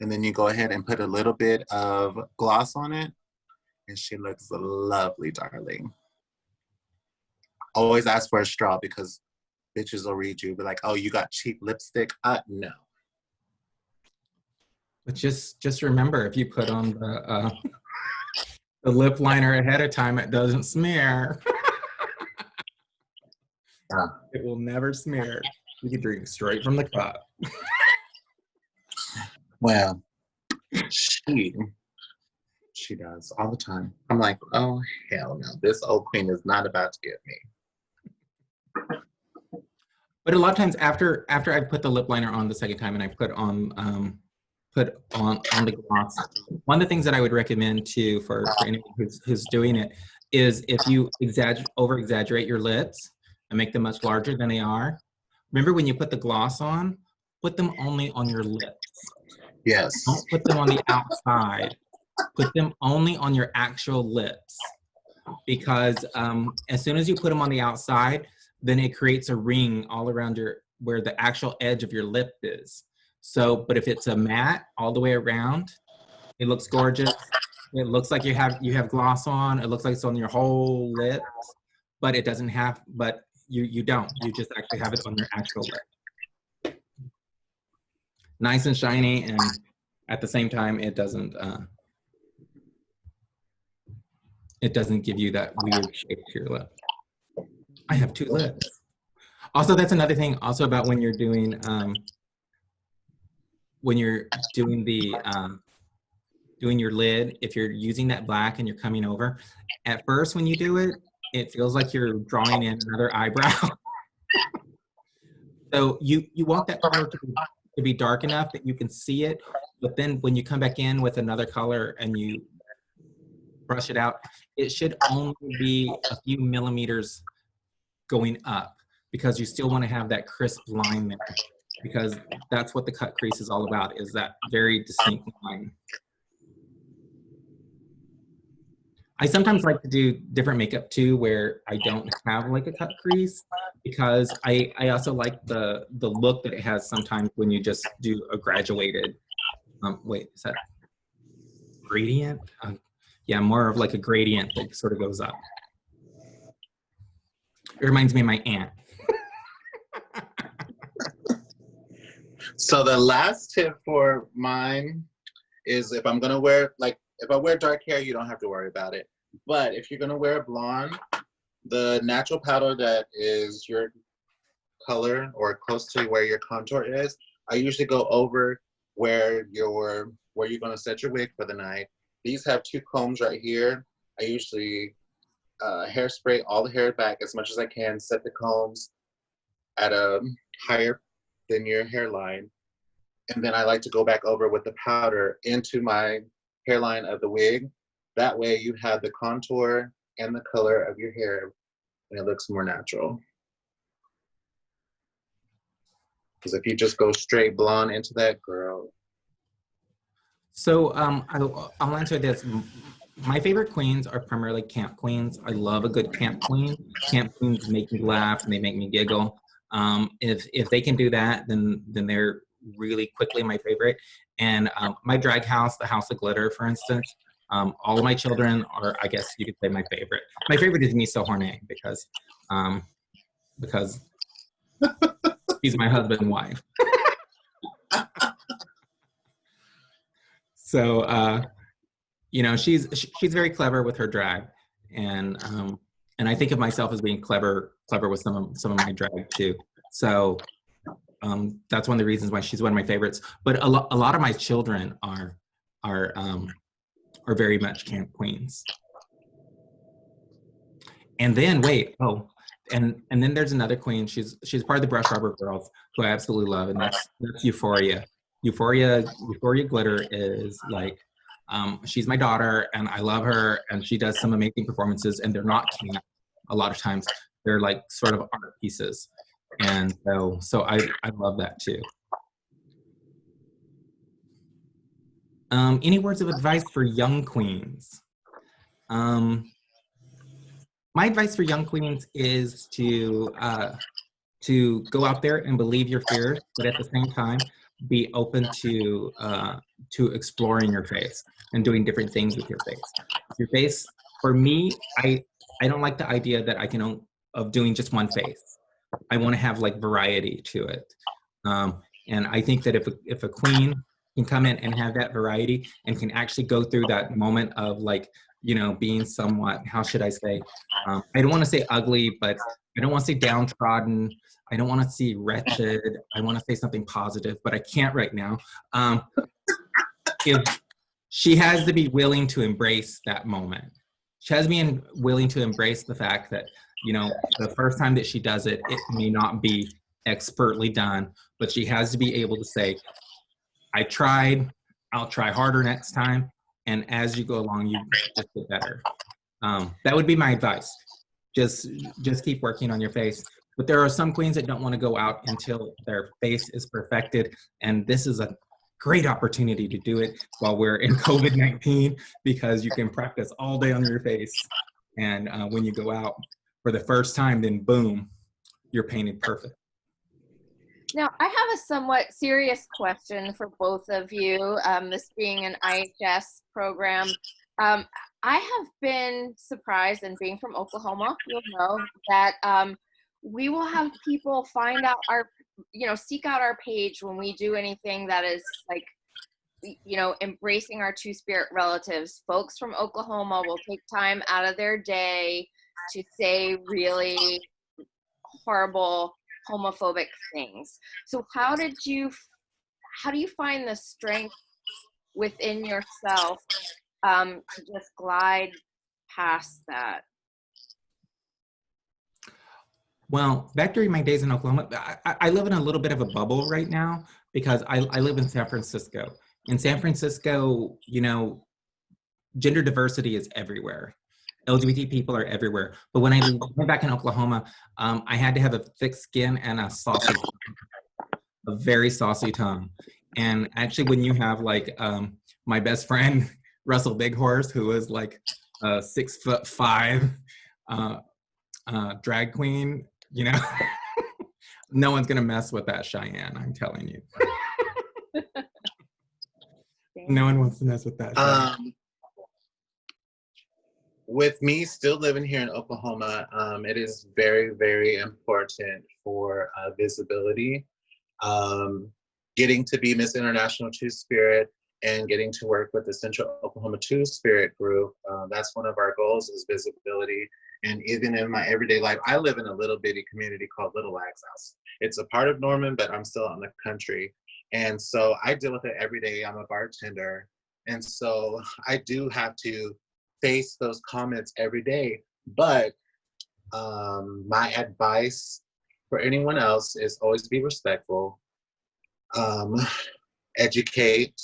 And then you go ahead and put a little bit of gloss on it, and she looks lovely, darling. Always ask for a straw because bitches will read you, be like, oh, you got cheap lipstick? No. But just remember, if you put on the lip liner ahead of time, it doesn't smear. It will never smear. You can drink straight from the cup. Well, she does all the time. I'm like, oh, hell no. This old queen is not about to get me. But a lot of times after I've put the lip liner on the second time and I put on the gloss, one of the things that I would recommend too for anyone who's doing it is if you over exaggerate your lips and make them much larger than they are. Remember when you put the gloss on, put them only on your lips. Yes. Don't put them on the outside. Put them only on your actual lips. Because as soon as you put them on the outside, then it creates a ring all around where the actual edge of your lip is. So, but if it's a matte all the way around, it looks gorgeous. It looks like you have gloss on. It looks like it's on your whole lips. but it doesn't have, but you don't. You just actually have it on your actual lip. Nice and shiny, and at the same time, it doesn't give you that weird shape to your lip. I have 2 lips. Also, that's another thing also about when you're doing doing your lid, if you're using that black and you're coming over, at first when you do it, it feels like you're drawing in another eyebrow. So you want that color to be dark enough that you can see it, but then when you come back in with another color and you brush it out, it should only be a few millimeters going up, because you still want to have that crisp line there, because that's what the cut crease is all about, is that very distinct line. I sometimes like to do different makeup too, where I don't have like a cut crease, because I also like the look that it has sometimes when you just do a graduated, wait, is that gradient? Yeah, more of like a gradient that sort of goes up. It reminds me of my aunt. So the last tip for mine is, if I'm gonna wear, like, if I wear dark hair, you don't have to worry about it. But if you're gonna wear a blonde, the natural powder that is your color or close to where your contour is, I usually go over where you're gonna set your wig for the night. These have 2 combs right here. I usually hairspray all the hair back as much as I can, set the combs at a higher than your hairline. And then I like to go back over with the powder into my hairline of the wig. That way you have the contour and the color of your hair, and it looks more natural. Because if you just go straight blonde into that, girl. So I'll answer this. My favorite queens are primarily camp queens. I love a good camp queen. Camp queens make me laugh and they make me giggle. If they can do that, then they're really quickly my favorite. And my drag house, the House of Glitter, for instance, all of my children are, I guess you could say, my favorite. My favorite is Miso Horne, because she's my husband and wife. So you know, she's very clever with her drag, and I think of myself as being clever with some of my drag too. So that's one of the reasons why she's one of my favorites. But a lot of my children are very much camp queens. And then and then there's another queen. She's part of the Brush Rubber Girls, who I absolutely love, and that's Euphoria. Euphoria Glitter is like, she's my daughter, and I love her, and she does some amazing performances, and they're not camp. A lot of times, they're like sort of art pieces, and so I love that too. Any words of advice for young queens? My advice for young queens is to go out there and believe your fears, but at the same time, be open to exploring your face and doing different things with your face. Your face, for me, I don't like the idea that of doing just one face. I want to have like variety to it, and I think that if a queen can come in and have that variety and can actually go through that moment of, like, you know, being somewhat, how should I say, I don't want to say ugly, but I don't want to say downtrodden. I don't want to see wretched. I want to say something positive, but I can't right now. If she has to be willing to embrace that moment. She has to be willing to embrace the fact that, you know, the first time that she does it, it may not be expertly done, but she has to be able to say, I tried, I'll try harder next time. And as you go along, you just get better. That would be my advice. Just keep working on your face. But there are some queens that don't want to go out until their face is perfected. And this is a great opportunity to do it while we're in COVID-19, because you can practice all day on your face. And when you go out for the first time, then boom, you're painted perfect. Now, I have a somewhat serious question for both of you, this being an IHS program. I have been surprised, and being from Oklahoma, you'll know that we will have people find out our, seek out our page when we do anything that is like, embracing our two-spirit relatives. Folks from Oklahoma will take time out of their day to say really horrible homophobic things. So how do you find the strength within yourself to just glide past that? Well, back during my days in Oklahoma, I live in a little bit of a bubble right now because I live in San Francisco. In San Francisco, gender diversity is everywhere. LGBT people are everywhere. But when I went back in Oklahoma, I had to have a thick skin and a very saucy tongue. And actually, when you have like my best friend, Russell Big Horse, who is like a 6'5" drag queen, no one's gonna mess with that Cheyenne, I'm telling you. No one wants to mess with that Cheyenne. With me still living here in Oklahoma, it is very, very important for visibility. Getting to be Miss International Two-Spirit and getting to work with the Central Oklahoma Two-Spirit group, that's one of our goals, is visibility. And even in my everyday life, I live in a little bitty community called Little House. It's a part of Norman, but I'm still out in the country. And so I deal with it every day. I'm a bartender. And so I do have to face those comments every day. But my advice for anyone else is always be respectful, educate.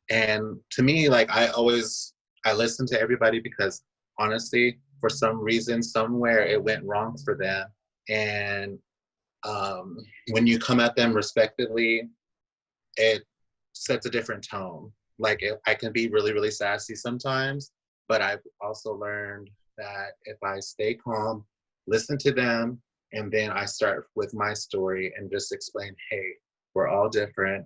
And to me, like I listen to everybody because honestly, for some reason, somewhere it went wrong for them. And when you come at them respectively, it sets a different tone. Like I can be really, really sassy sometimes, but I've also learned that if I stay calm, listen to them, and then I start with my story and just explain, hey, we're all different.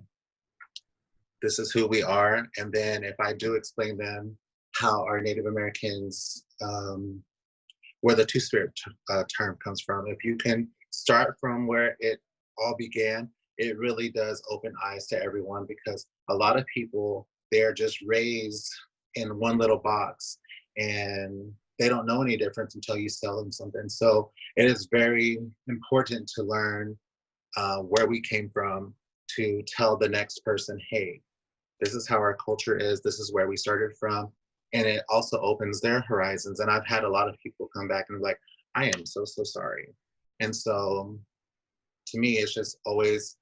This is who we are. And then if I do explain them how our Native Americans, where the two-spirit term comes from, if you can start from where it all began, it really does open eyes to everyone, because a lot of people, they're just raised in one little box and they don't know any difference until you sell them something. So it is very important to learn where we came from, to tell the next person, hey, this is how our culture is, this is where we started from. And it also opens their horizons. And I've had a lot of people come back and be like, I am so, so sorry. And so to me, it's just always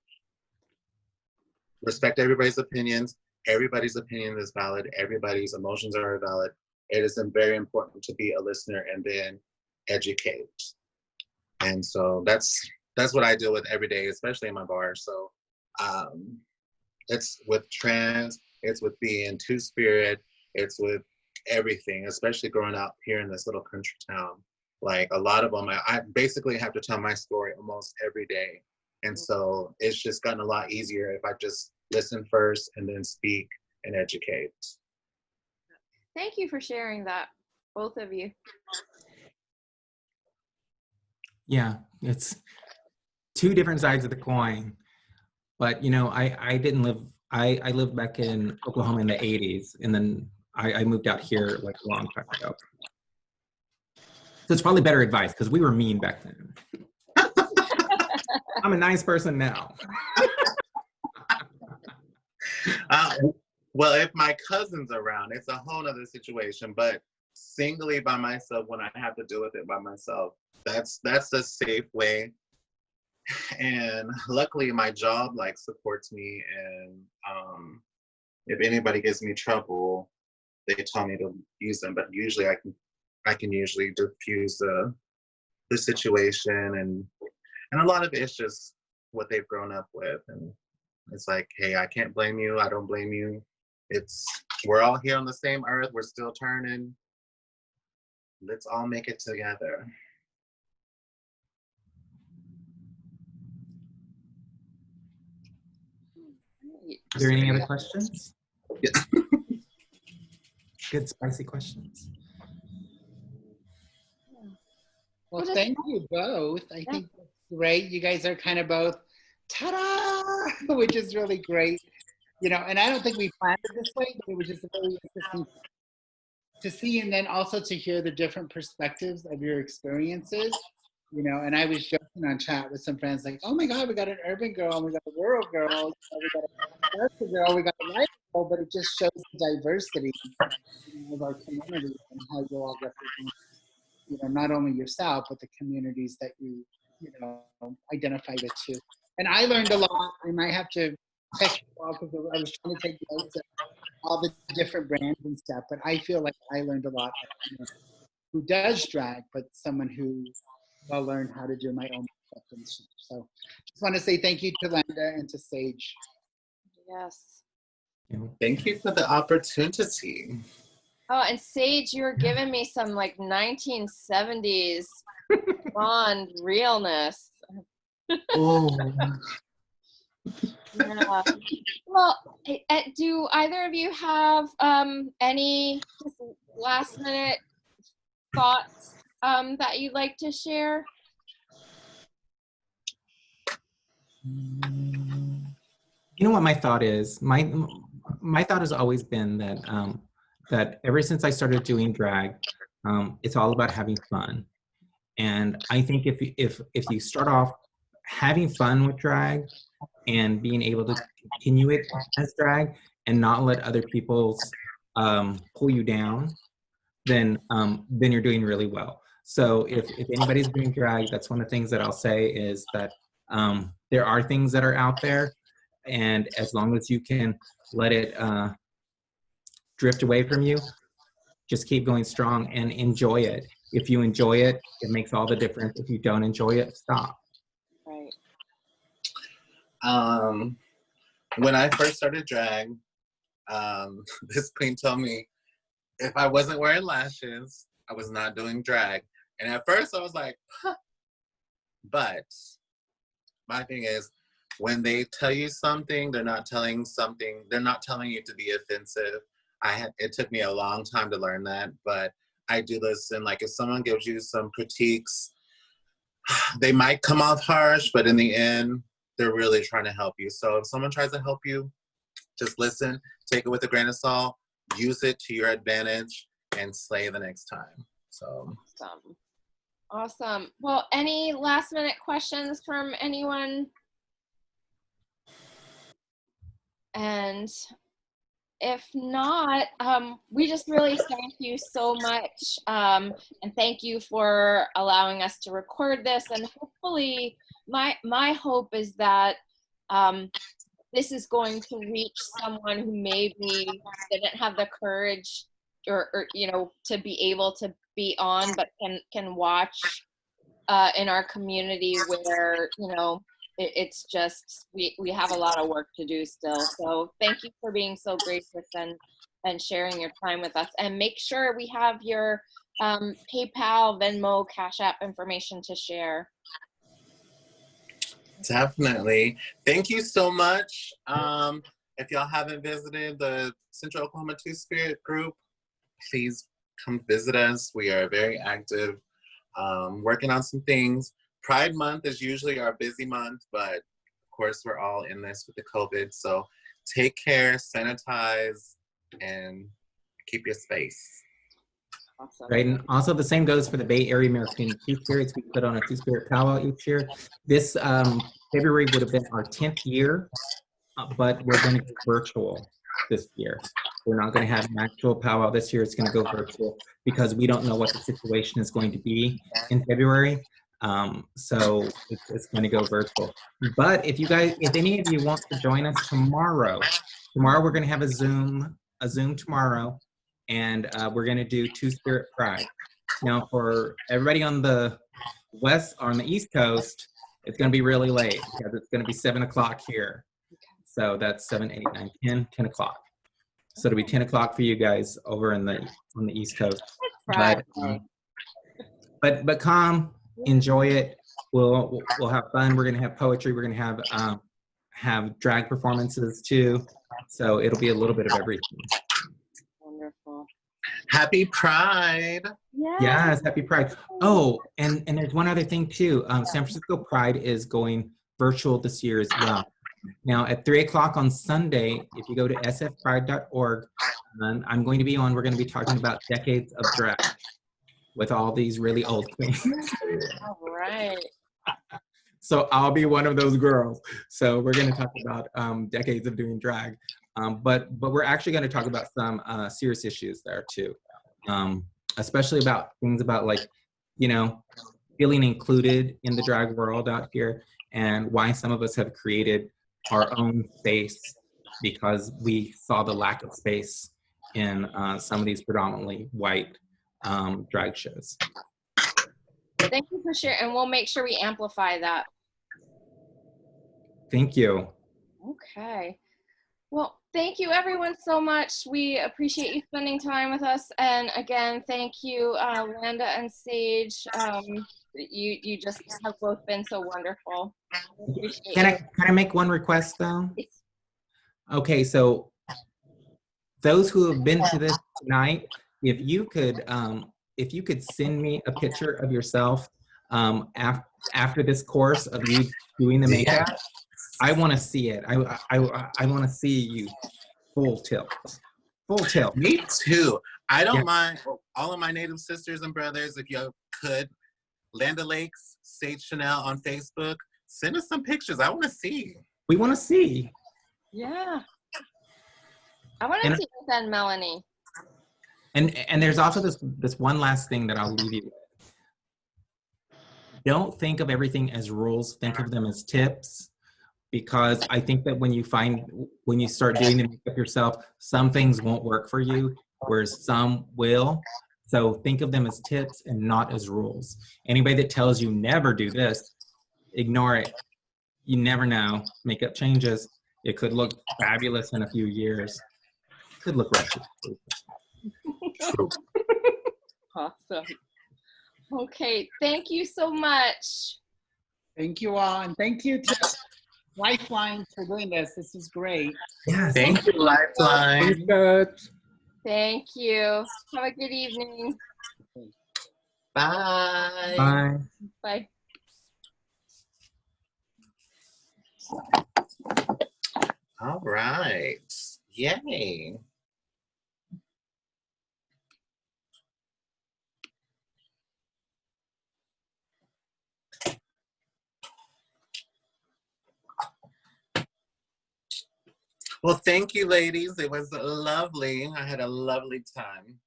respect everybody's opinions. Everybody's opinion is valid. Everybody's emotions are valid. It is very important to be a listener and then educate. And so that's what I deal with every day, especially in my bar. So it's with trans, it's with being two-spirit, it's with everything, especially growing up here in this little country town. Like a lot of them, I basically have to tell my story almost every day. And so it's just gotten a lot easier if I just listen first and then speak and educate. Thank you for sharing that, both of you. Yeah, it's two different sides of the coin. But I didn't live, I lived back in Oklahoma in the 80s, and then I moved out here like a long time ago. So it's probably better advice, because we were mean back then. I'm a nice person now. Well, if my cousin's around, it's a whole other situation, but singly by myself, when I have to deal with it by myself, that's a safe way. And luckily my job like supports me, and if anybody gives me trouble, they tell me to use them, but usually I can usually diffuse the situation, and a lot of it's just what they've grown up with. And it's like, hey, I can't blame you, I don't blame you. We're all here on the same earth, we're still turning. Let's all make it together. Are there any other questions? Yeah. Good spicy questions. Well, Well, just- thank you both. I Yeah. think that's great. You guys are kind of both ta-da, which is really great. You know, and I don't think we planned it this way, but it was just very interesting to see, and then also to hear the different perspectives of your experiences. You know, and I was joking on chat with some friends like, oh my God, we got an urban girl, we got a rural girl, we got a American girl, we got a light girl, but it just shows the diversity, you know, of our community and how you all represent, you know, not only yourself, but the communities that you know, identify with too. And I learned a lot. I might have to text you all because I was trying to take notes of all the different brands and stuff, but I feel like I learned a lot of, you know, who does drag, but someone who will learn how to do my own stuff and stuff. So just want to say thank you to Landa and to Sage. Yes. You know, Thank you for the opportunity. Oh, and Sage, you're giving me some like 1970s blonde realness. Oh, Yeah. Well, do either of you have any just last minute thoughts that you'd like to share? you know what my thought is? My thought has always been that that ever since I started doing drag, it's all about having fun. And I think if you start off having fun with drag and being able to continue it as drag and not let other people's pull you down, then you're doing really well. So if anybody's doing drag, that's one of the things that I'll say is that there are things that are out there, and as long as you can let it drift away from you, just keep going strong and enjoy it. If you enjoy it, it makes all the difference. If you don't enjoy it, stop. Right. when I first started drag, this queen told me if I wasn't wearing lashes, I was not doing drag. And at first I was like, huh. But my thing is, when they tell you something, they're not telling you to be offensive. It took me a long time to learn that, but I do listen. Like if someone gives you some critiques, they might come off harsh, but in the end, they're really trying to help you. So if someone tries to help you, just listen, take it with a grain of salt, use it to your advantage, and slay the next time. So Awesome. Awesome. Well, any last minute questions from anyone? And if not, we just really thank you so much. And thank you for allowing us to record this. And hopefully, my hope is that this is going to reach someone who maybe didn't have the courage or you know, to be able to be on, but can watch in our community where, you know, it's just, we have a lot of work to do still. So thank you for being so gracious and sharing your time with us. And make sure we have your PayPal, Venmo, Cash App information to share. definitely. Thank you so much. If y'all haven't visited the Central Oklahoma Two-Spirit group, please come visit us. We are very active, working on some things. Pride Month is usually our busy month, but of course we're all in this with the COVID. So take care, sanitize, and keep your space. Awesome. Right, and also the same goes for the Bay Area American Two-Spirits. We put on a Two-Spirit powwow each year. This February would have been our 10th year, but we're going to go virtual this year. We're not going to have an actual powwow this year. It's going to go virtual because we don't know what the situation is going to be in February. So it's going to go virtual. But if any of you want to join us tomorrow we're going to have a Zoom tomorrow, and we're going to do Two-Spirit Pride. Now, for everybody on the west or on the East Coast, it's going to be really late because it's going to be 7 o'clock here. So that's 7, 8, 9, 10, 10 o'clock. So it'll be 10 o'clock for you guys over on the East Coast. Friday. But come, enjoy it. We'll have fun. We're gonna have poetry. We're gonna have drag performances too. So it'll be a little bit of everything. Wonderful. Happy Pride. Yeah. Yes, happy Pride. Oh, and there's one other thing too. San Francisco Pride is going virtual this year as well. Now at 3 o'clock on Sunday, if you go to sfpride.org, I'm going to be on. We're going to be talking about decades of drag with all these really old queens. All right. So I'll be one of those girls. So we're going to talk about decades of doing drag, but we're actually going to talk about some serious issues there too, especially about things about like, you know, feeling included in the drag world out here, and why some of us have created our own space because we saw the lack of space in some of these predominantly white drag shows. Thank you for sharing, and we'll make sure we amplify that. Thank you. Okay. Well, thank you everyone so much. We appreciate you spending time with us. And again, thank you, Landa and Sage. You just have both been so wonderful. Appreciate Can I make one request though? you. Okay, so those who have been to this tonight, if you could send me a picture of yourself after this course of you doing the makeup, I want to see it. I want to see you full tilt. Full tilt. Me too. I don't mind. All of my Native sisters and brothers, if you could, Landa Lakes, Sage Chanel on Facebook, send us some pictures. I want to see. We want to see. Yeah. I want to see you then, Melanie. And there's also this one last thing that I'll leave you with. Don't think of everything as rules. Think of them as tips. Because I think that when you start doing the makeup yourself, some things won't work for you, whereas some will. So think of them as tips and not as rules. Anybody that tells you never do this, ignore it. You never know. Makeup changes. It could look fabulous in a few years. It could look wretched. Awesome. Okay, thank you so much. Thank you all, and thank you to Lifeline for doing this. This is great. Yes. Thank you, Lifeline. Thank you. Have a good evening. Bye. Bye. Bye. All right. Yay. Well, thank you, ladies. It was lovely. I had a lovely time.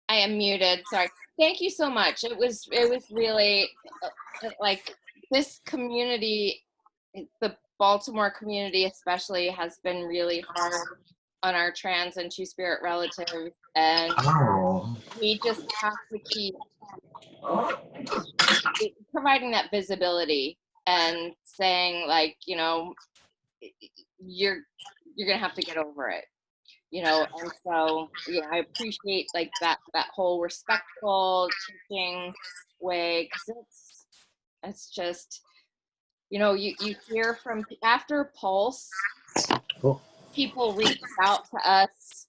I am muted. Sorry. Thank you so much. It was really like this community, the Baltimore community especially, has been really hard on our trans and two-spirit relatives, and we just have to keep providing that visibility and saying, like, you know, you're gonna have to get over it, you know. And so yeah, I appreciate like that whole respectful teaching way, because it's just, you know, you hear from after Pulse, people reached out to us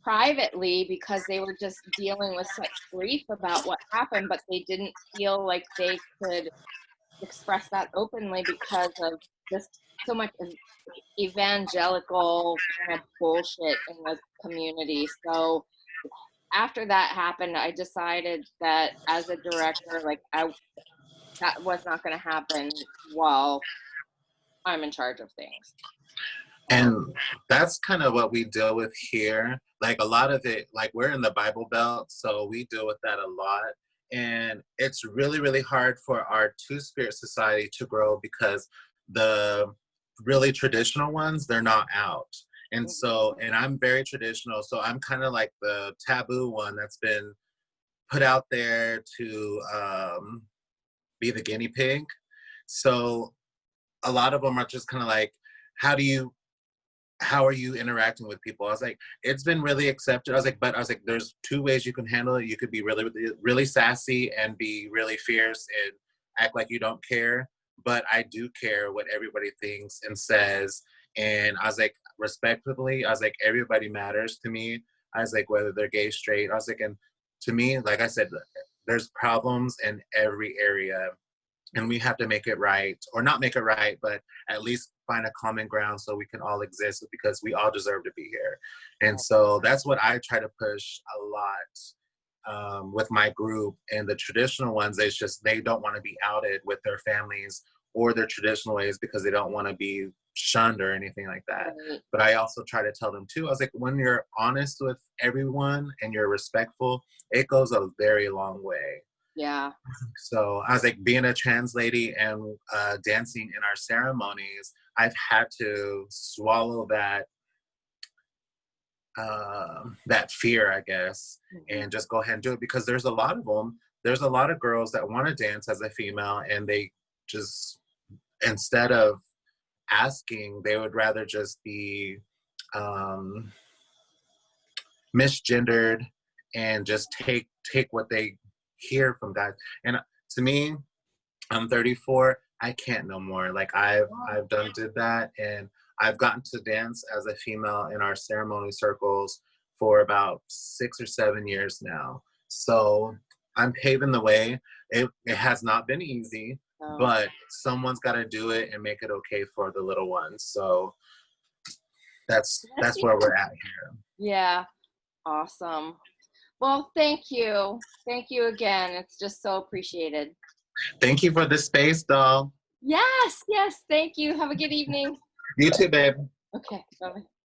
privately because they were just dealing with such grief about what happened, but they didn't feel like they could express that openly because of just so much evangelical kind of bullshit in the community. So after that happened, I decided that as a director, like that was not going to happen while I'm in charge of things. And that's kind of what we deal with here. Like a lot of it, like we're in the Bible Belt, so we deal with that a lot. And it's really, really hard for our two-spirit society to grow because the really traditional ones, they're not out. And so, and I'm very traditional, so I'm kind of like the taboo one that's been put out there to be the guinea pig. So a lot of them are just kind of like, how are you interacting with people? I was like, it's been really accepted. I was like, there's two ways you can handle it. You could be really, really sassy and be really fierce and act like you don't care. But I do care what everybody thinks and says. And I was like, respectfully, I was like, everybody matters to me. I was like, whether they're gay, straight. I was like, and to me, like I said, there's problems in every area, and we have to make it right, or not make it right, but at least find a common ground so we can all exist, because we all deserve to be here. And so that's what I try to push a lot with my group. And the traditional ones, it's just they don't want to be outed with their families or their traditional ways because they don't want to be shunned or anything like that. Right. But I also try to tell them too, I was like, when you're honest with everyone and you're respectful, it goes a very long way. Yeah. So I was like, being a trans lady and dancing in our ceremonies, I've had to swallow that that fear, I guess, and just go ahead and do it, because there's a lot of them. There's a lot of girls that want to dance as a female, and they just, instead of asking, they would rather just be misgendered and just take what they hear from guys. And to me, I'm 34. I can't no more. Like I've did that, and I've gotten to dance as a female in our ceremony circles for about 6 or 7 years now. So I'm paving the way. It has not been easy, but someone's got to do it and make it okay for the little ones. So that's where we're at here. Yeah. Awesome. Well, thank you. Thank you again. It's just so appreciated. Thank you for the space, doll. Yes, yes. Thank you. Have a good evening. You too, babe. Okay. Bye-bye.